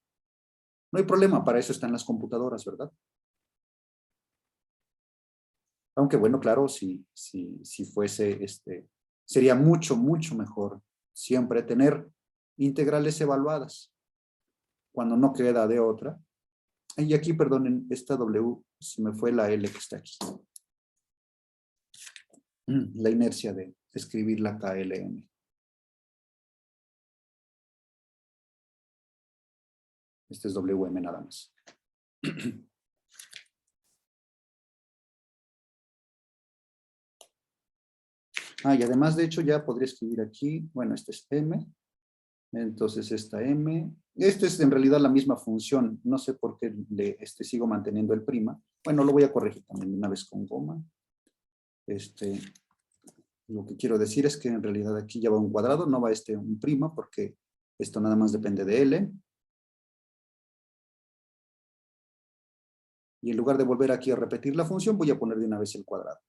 No hay problema, para eso están las computadoras, ¿verdad? Aunque bueno, claro, si fuese, sería mucho, mucho mejor siempre tener integrales evaluadas cuando no queda de otra. Y aquí, perdonen, esta W, se me fue la L que está aquí. La inercia de escribir la KLM. Este es WM nada más. Y además, de hecho, ya podría escribir aquí, bueno, este es M, entonces esta M, esta es en realidad la misma función, no sé por qué sigo manteniendo el prima, bueno, lo voy a corregir también una vez con goma. Lo que quiero decir es que en realidad aquí ya va un cuadrado, no va un prima, porque esto nada más depende de L. Y en lugar de volver aquí a repetir la función, voy a poner de una vez el cuadrado.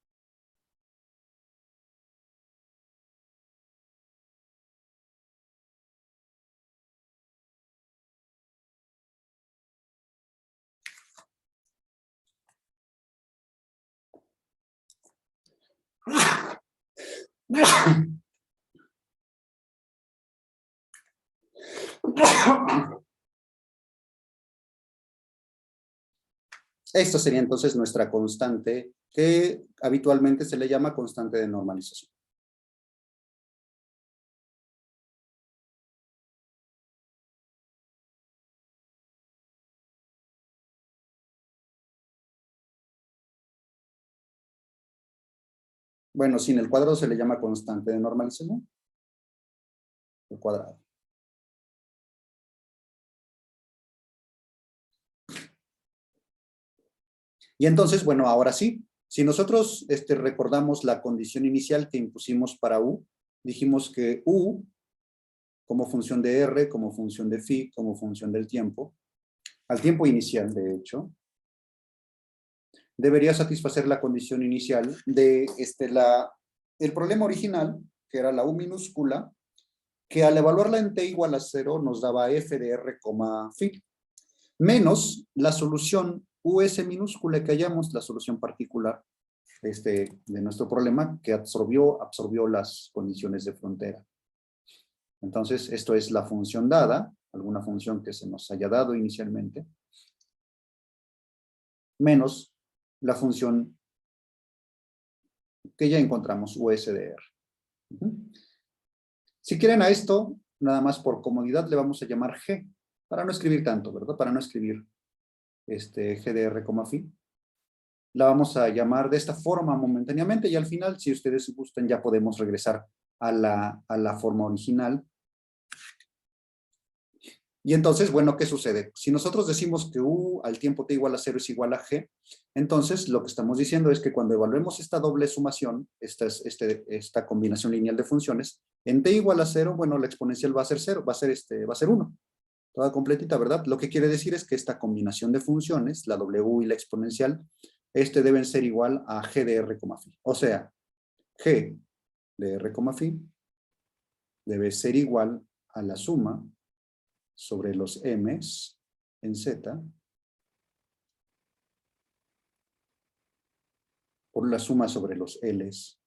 Esto sería entonces nuestra constante, que habitualmente se le llama constante de normalización. Bueno, sin el cuadrado se le llama constante de normalización. El cuadrado. Y entonces, bueno, ahora sí, si nosotros recordamos la condición inicial que impusimos para U, dijimos que U, como función de R, como función de phi, como función del tiempo, al tiempo inicial, de hecho, debería satisfacer la condición inicial de el problema original, que era la U minúscula, que al evaluarla en t igual a 0 nos daba f de r, phi, menos la solución US minúscula que hallamos, la solución particular de nuestro problema, que absorbió las condiciones de frontera. Entonces, esto es la función dada, alguna función que se nos haya dado inicialmente, menos la función que ya encontramos, US de R. Si quieren a esto, nada más por comodidad le vamos a llamar G, para no escribir tanto, ¿verdad? Para no escribir G de R, phi. La vamos a llamar de esta forma momentáneamente y al final, si ustedes gustan, ya podemos regresar a la forma original. Y entonces, bueno, ¿qué sucede? Si nosotros decimos que U al tiempo t igual a 0 es igual a G, entonces lo que estamos diciendo es que cuando evaluemos esta doble sumación, esta combinación lineal de funciones, en t igual a 0, bueno, la exponencial va a ser 0, va a ser 1. Toda completita, ¿verdad? Lo que quiere decir es que esta combinación de funciones, la W y la exponencial, deben ser igual a G de R, phi. O sea, G de R, phi debe ser igual a la suma sobre los M's en Z por la suma sobre los L's,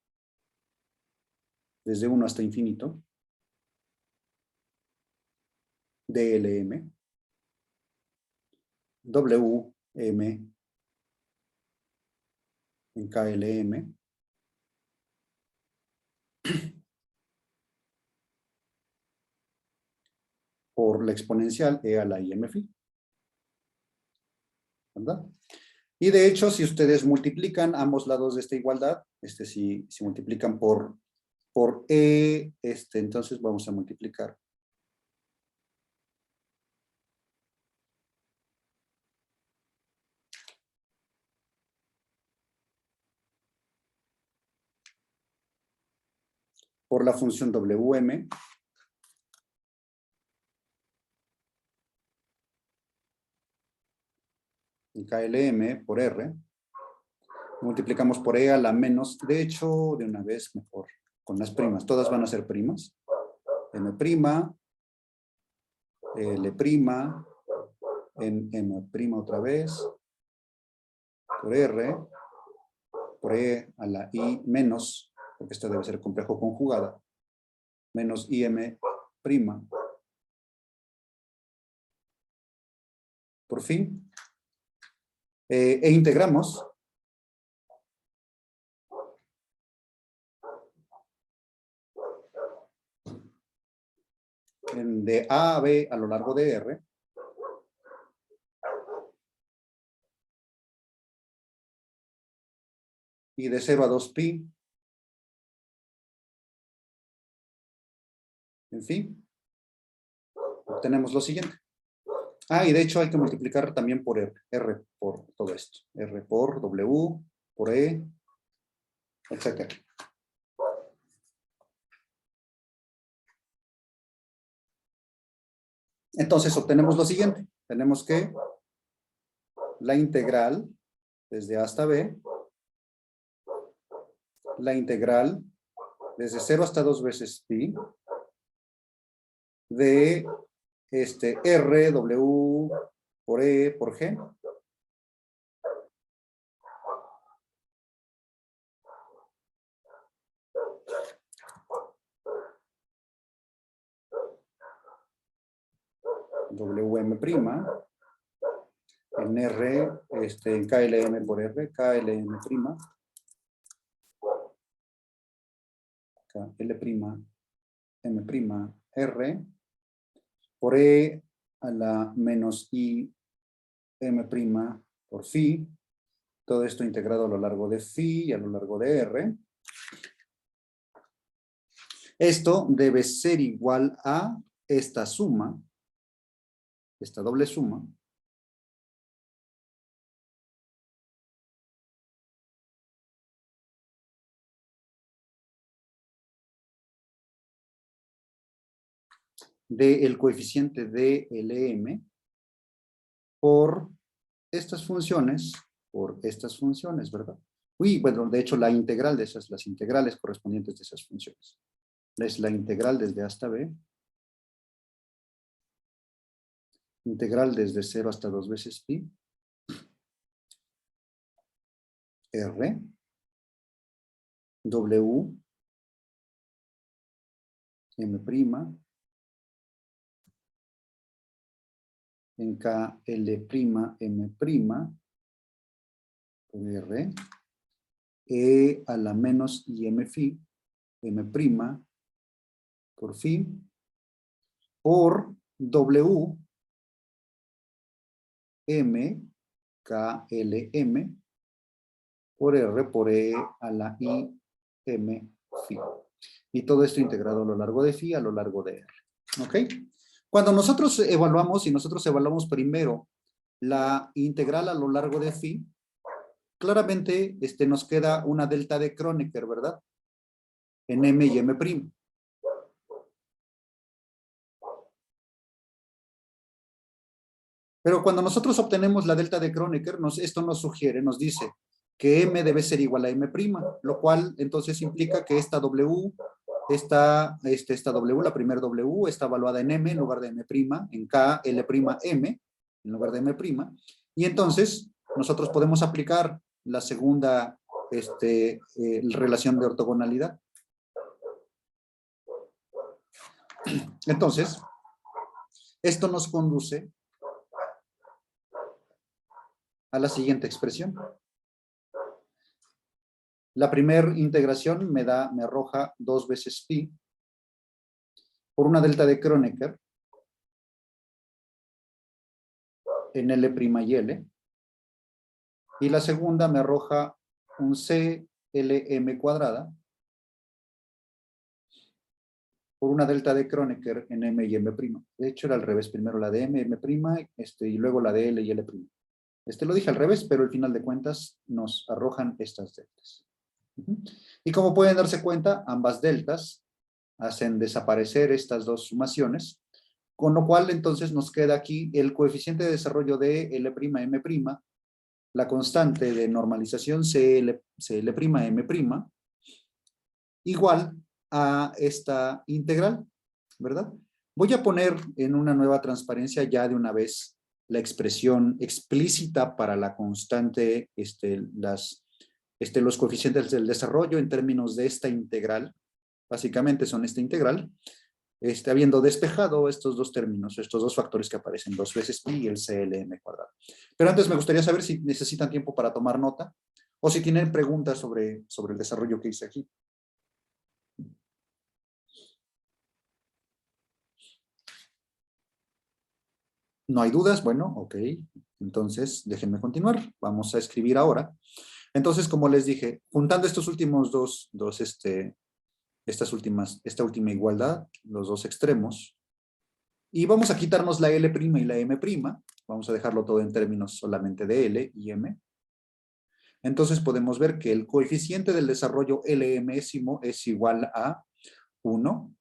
desde 1 hasta infinito, DLM, WM, en KLM, por la exponencial e a la IM phi, ¿verdad? Y de hecho, si ustedes multiplican ambos lados de esta igualdad, si multiplican por E, entonces vamos a multiplicar por la función WM, en KLM por R, multiplicamos por E a la menos, de hecho, de una vez mejor, con las primas, todas van a ser primas, M', L', en M' otra vez, por R, por E a la I menos, porque esta debe ser complejo conjugada, menos IM', por fin, e integramos de A a B a lo largo de R, y de 0 a 2pi, en fin, obtenemos lo siguiente. Y de hecho hay que multiplicar también por R, R por todo esto, R por W, por E, etc. Entonces obtenemos lo siguiente, tenemos que la integral desde A hasta B, la integral desde 0 hasta 2 veces pi, de R, W, por E, por G. WM', en R, en KLM por R, KLM', KL', M', R, por E a la menos I, M' por phi, todo esto integrado a lo largo de phi y a lo largo de R. Esto debe ser igual a esta suma, esta doble suma, del coeficiente de LM por estas funciones, ¿verdad? Bueno, de hecho la integral de esas, las integrales correspondientes de esas funciones. Es la integral desde A hasta B, integral desde 0 hasta 2 veces pi, R, W, M', en KL', M', por R, E a la menos IM phi, M', por phi, por W, M, KLM, por R, por E a la I, M, phi. Y todo esto integrado a lo largo de phi, a lo largo de R. ¿Ok? Cuando nosotros evaluamos primero la integral a lo largo de phi, claramente nos queda una delta de Kronecker, ¿verdad? En M y M'. Pero cuando nosotros obtenemos la delta de Kronecker, esto nos sugiere, nos dice que M debe ser igual a M', lo cual entonces implica que esta W, esta W, la primera W, está evaluada en M en lugar de M', en K, L', M, en lugar de M', y entonces nosotros podemos aplicar la segunda relación de ortogonalidad. Entonces, esto nos conduce a la siguiente expresión. La primera integración me arroja 2 veces pi por una delta de Kronecker en L' y L. Y la segunda me arroja un CLM cuadrada por una delta de Kronecker en M y M'. De hecho, era al revés. Primero la de M, M', y luego la de L y L'. Lo dije al revés, pero al final de cuentas nos arrojan estas deltas. Y como pueden darse cuenta, ambas deltas hacen desaparecer estas dos sumaciones, con lo cual entonces nos queda aquí el coeficiente de desarrollo de L'M', la constante de normalización CL'M', igual a esta integral, ¿verdad? Voy a poner en una nueva transparencia ya de una vez la expresión explícita para la constante, los coeficientes del desarrollo en términos de esta integral. Básicamente son esta integral, habiendo despejado estos dos términos, estos dos factores que aparecen, 2 veces pi y el CLM cuadrado. Pero antes me gustaría saber si necesitan tiempo para tomar nota o si tienen preguntas sobre el desarrollo que hice aquí. ¿No hay dudas? Bueno, ok. Entonces, déjenme continuar. Vamos a escribir ahora. Entonces, como les dije, juntando estos últimos esta última igualdad, los dos extremos, y vamos a quitarnos la L' y la M', vamos a dejarlo todo en términos solamente de L y M. Entonces podemos ver que el coeficiente del desarrollo L'mésimo es igual a 1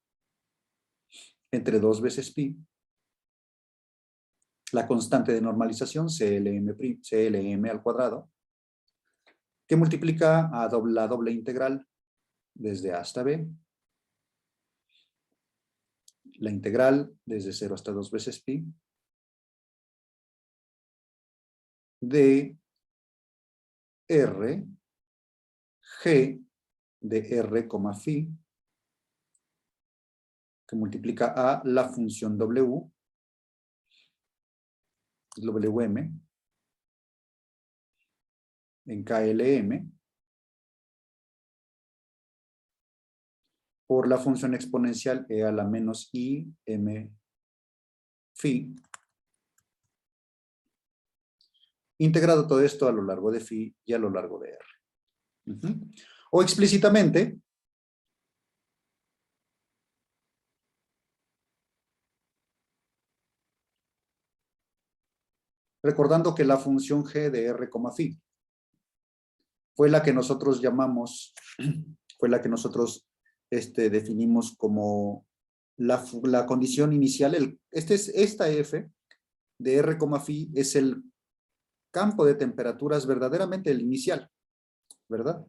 entre 2 veces pi, la constante de normalización CLM al cuadrado, que multiplica a la doble integral desde A hasta B, la integral desde 0 hasta 2 veces pi, de R, G de R, phi, que multiplica a la función W, Wm, en KLM, por la función exponencial e a la menos i m phi, integrado todo esto a lo largo de phi y a lo largo de r. O explícitamente, recordando que la función g de r, phi fue la que nosotros llamamos, fue la que nosotros definimos como la condición inicial. Esta f de r, phi es el campo de temperaturas verdaderamente el inicial, ¿verdad?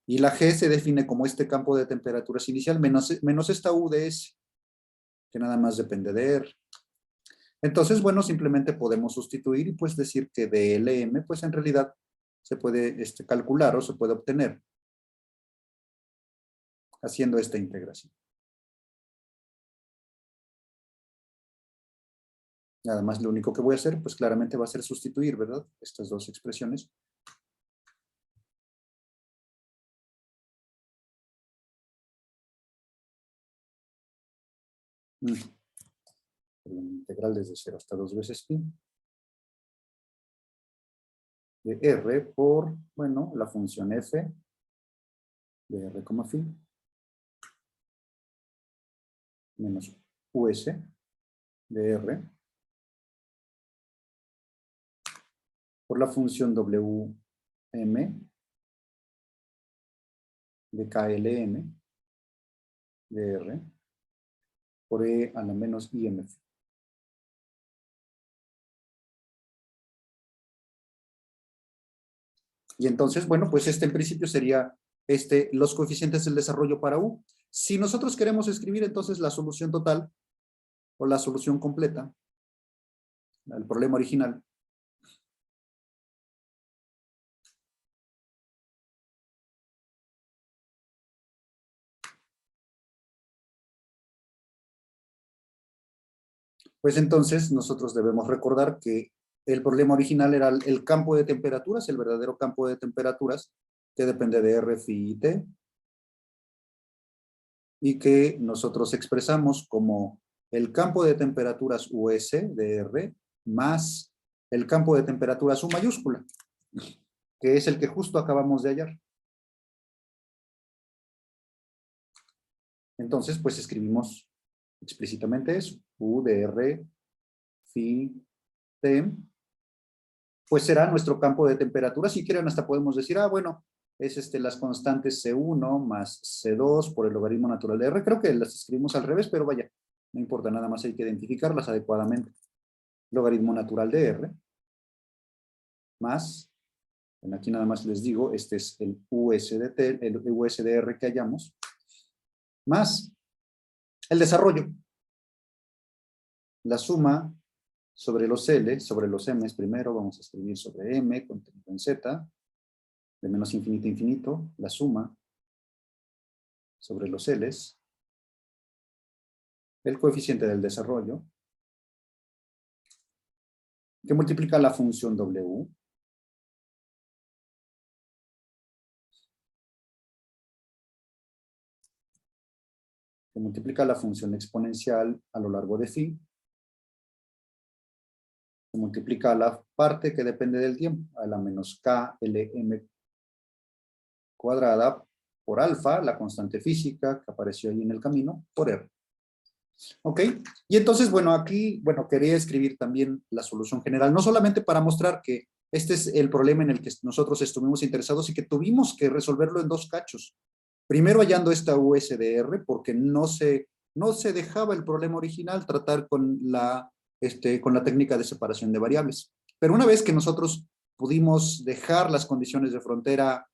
Y la G se define como este campo de temperaturas inicial menos esta U de S, que nada más depende de R. Entonces, bueno, simplemente podemos sustituir y pues decir que de Lm, pues en realidad se puede calcular o se puede obtener haciendo esta integración. Nada más lo único que voy a hacer, pues claramente va a ser sustituir, ¿verdad? Estas dos expresiones. Integral desde 0 hasta 2 veces pi. De R por, bueno, la función f de R, phi menos US de R por la función WM de KLM de R por E a la menos IM. Y entonces, bueno, pues en principio sería los coeficientes del desarrollo para U. Si nosotros queremos escribir entonces la solución total o la solución completa, el problema original, Pues entonces nosotros debemos recordar que el problema original era el campo de temperaturas, el verdadero campo de temperaturas, que depende de R, phi y T, y que nosotros expresamos como el campo de temperaturas US de R más el campo de temperaturas U mayúscula, que es el que justo acabamos de hallar. Entonces, pues escribimos explícitamente eso, U de R, phi, T, pues será nuestro campo de temperatura. Si quieren, hasta podemos decir, bueno, es las constantes C1 más C2 por el logaritmo natural de R. Creo que las escribimos al revés, pero vaya, no importa, nada más hay que identificarlas adecuadamente. Logaritmo natural de R más, bueno, aquí nada más les digo, este es el US de T, el US de R que hallamos, más el desarrollo. La suma sobre los L, sobre los M primero, vamos a escribir sobre M contenido en Z, de menos infinito a infinito, la suma sobre los L's, el coeficiente del desarrollo, que multiplica la función W, que multiplica la función exponencial a lo largo de phi, que multiplica la parte que depende del tiempo, a la menos k Lm cuadrada por alfa, la constante física que apareció ahí en el camino, por R. ¿Ok? Y entonces, bueno, aquí, quería escribir también la solución general, no solamente para mostrar que este es el problema en el que nosotros estuvimos interesados y que tuvimos que resolverlo en dos cachos. Primero hallando esta USDR, porque no se dejaba el problema original tratar con la técnica de separación de variables. Pero una vez que nosotros pudimos dejar las condiciones de frontera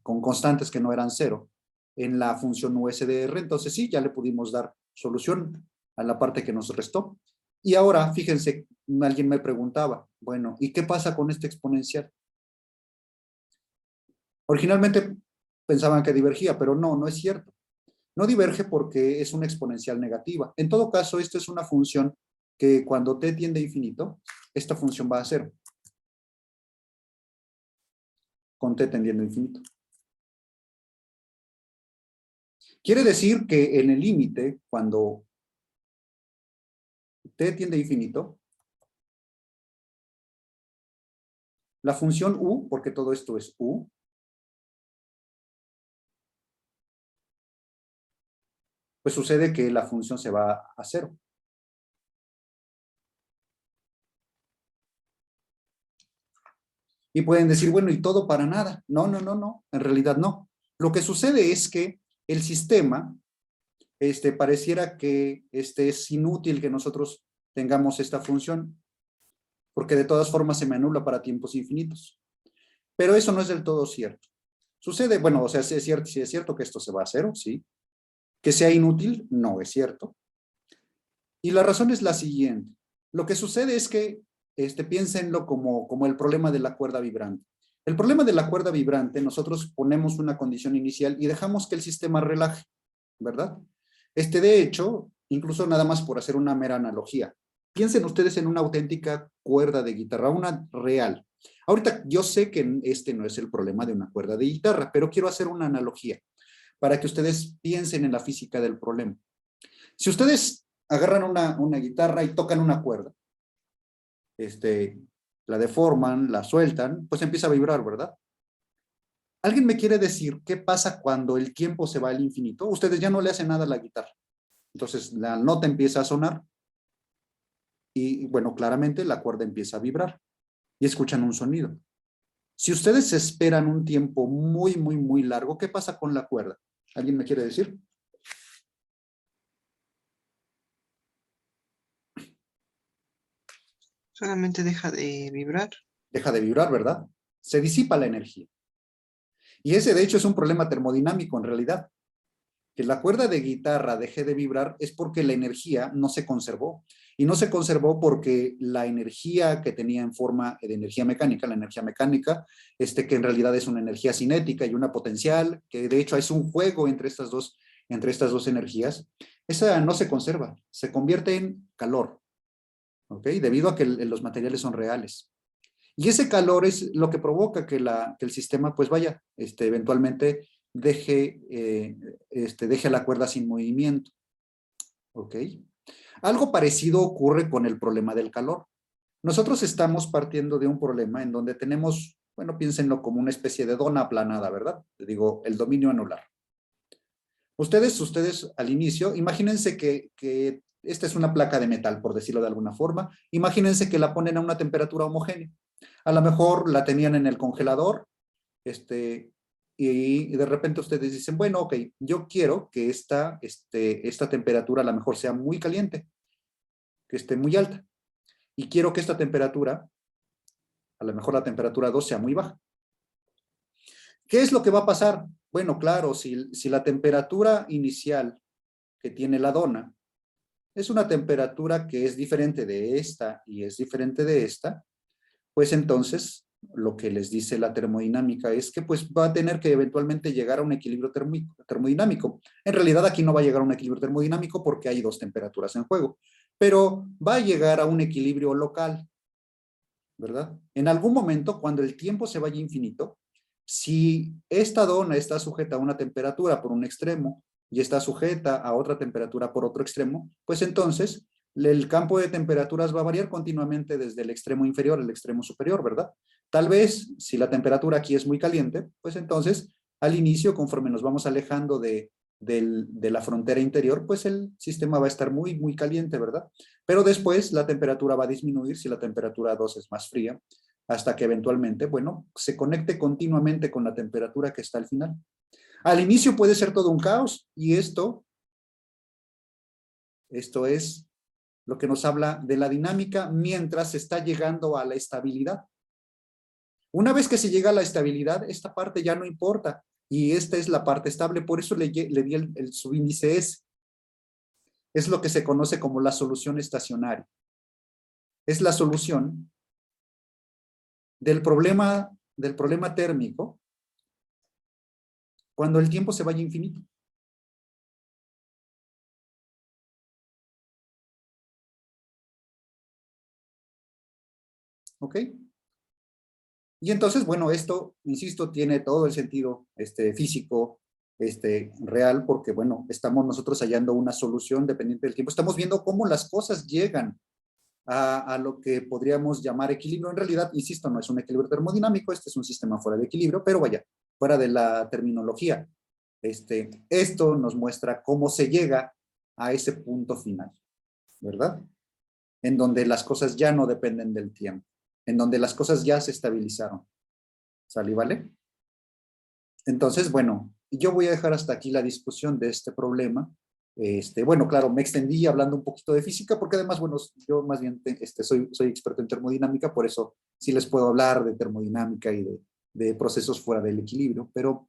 con constantes que no eran cero en la función USDR, entonces sí, ya le pudimos dar solución a la parte que nos restó. Y ahora, fíjense, alguien me preguntaba, bueno, ¿y qué pasa con este exponencial? Originalmente pensaban que divergía, pero no es cierto. No diverge porque es una exponencial negativa. En todo caso, esta es una función que cuando t tiende a infinito, esta función va a cero. Con t tendiendo a infinito. Quiere decir que en el límite, cuando t tiende a infinito, la función u, porque todo esto es u, pues sucede que la función se va a cero. Y pueden decir, bueno, ¿y todo para nada? No, en realidad no. Lo que sucede es que el sistema, pareciera que es inútil que nosotros tengamos esta función, porque de todas formas se me anula para tiempos infinitos. Pero eso no es del todo cierto. Sucede, bueno, o sea, sí es cierto que esto se va a cero, sí. Que sea inútil, no es cierto. Y la razón es la siguiente. Lo que sucede es que, piénsenlo como el problema de la cuerda vibrante. El problema de la cuerda vibrante, nosotros ponemos una condición inicial y dejamos que el sistema relaje, ¿verdad? De hecho, incluso nada más por hacer una mera analogía, piensen ustedes en una auténtica cuerda de guitarra, una real. Ahorita yo sé que este no es el problema de una cuerda de guitarra, pero quiero hacer una analogía para que ustedes piensen en la física del problema. Si ustedes agarran una guitarra y tocan una cuerda, la deforman, la sueltan, pues empieza a vibrar, ¿verdad? ¿Alguien me quiere decir qué pasa cuando el tiempo se va al infinito? Ustedes ya no le hacen nada a la guitarra. Entonces la nota empieza a sonar y, bueno, claramente la cuerda empieza a vibrar y escuchan un sonido. Si ustedes esperan un tiempo muy, muy, muy largo, ¿qué pasa con la cuerda? ¿Alguien me quiere decir? Solamente deja de vibrar. Deja de vibrar, ¿verdad? Se disipa la energía. Y ese, de hecho, es un problema termodinámico en realidad. Que la cuerda de guitarra deje de vibrar es porque la energía no se conservó. Y no se conservó porque la energía que tenía en forma de energía mecánica, la energía mecánica, que en realidad es una energía cinética y una potencial, que de hecho es un juego entre estas dos entre estas dos energías, esa no se conserva, se convierte en calor, ¿ok? Debido a que los materiales son reales. Y ese calor es lo que provoca que el sistema, pues vaya, eventualmente deje a la cuerda sin movimiento, ¿ok? Algo parecido ocurre con el problema del calor. Nosotros estamos partiendo de un problema en donde tenemos, bueno, piénsenlo como una especie de dona aplanada, ¿verdad? Digo, el dominio anular. Ustedes al inicio, imagínense que esta es una placa de metal, por decirlo de alguna forma. Imagínense que la ponen a una temperatura homogénea. A lo mejor la tenían en el congelador, y de repente ustedes dicen, bueno, ok, yo quiero que esta temperatura a lo mejor sea muy caliente, que esté muy alta. Y quiero que esta temperatura, a lo mejor la temperatura 2 sea muy baja. ¿Qué es lo que va a pasar? Bueno, claro, si la temperatura inicial que tiene la dona es una temperatura que es diferente de esta y es diferente de esta, pues entonces lo que les dice la termodinámica es que pues va a tener que eventualmente llegar a un equilibrio termodinámico. En realidad aquí no va a llegar a un equilibrio termodinámico porque hay dos temperaturas en juego, pero va a llegar a un equilibrio local, ¿verdad? En algún momento, cuando el tiempo se vaya infinito, si esta dona está sujeta a una temperatura por un extremo y está sujeta a otra temperatura por otro extremo, pues entonces el campo de temperaturas va a variar continuamente desde el extremo inferior al extremo superior, ¿verdad? Tal vez, si la temperatura aquí es muy caliente, pues entonces al inicio, conforme nos vamos alejando de la frontera interior, pues el sistema va a estar muy, muy caliente, ¿verdad? Pero después la temperatura va a disminuir si la temperatura 2 es más fría, hasta que eventualmente, bueno, se conecte continuamente con la temperatura que está al final. Al inicio puede ser todo un caos y esto es lo que nos habla de la dinámica mientras se está llegando a la estabilidad. Una vez que se llega a la estabilidad, esta parte ya no importa y esta es la parte estable, por eso le di el subíndice S. Es lo que se conoce como la solución estacionaria. Es la solución del problema térmico cuando el tiempo se vaya infinito. ¿Ok? Y entonces, bueno, esto, insisto, tiene todo el sentido físico, real, porque, bueno, estamos nosotros hallando una solución dependiente del tiempo. Estamos viendo cómo las cosas llegan a lo que podríamos llamar equilibrio. En realidad, insisto, no es un equilibrio termodinámico, este es un sistema fuera de equilibrio, pero vaya, fuera de la terminología. Esto nos muestra cómo se llega a ese punto final, ¿verdad? En donde las cosas ya no dependen del tiempo, en donde las cosas ya se estabilizaron. ¿Sale, vale? Entonces, bueno, yo voy a dejar hasta aquí la discusión de este problema. Bueno, claro, me extendí hablando un poquito de física, porque además, bueno, yo más bien soy experto en termodinámica, por eso sí les puedo hablar de termodinámica y de procesos fuera del equilibrio, pero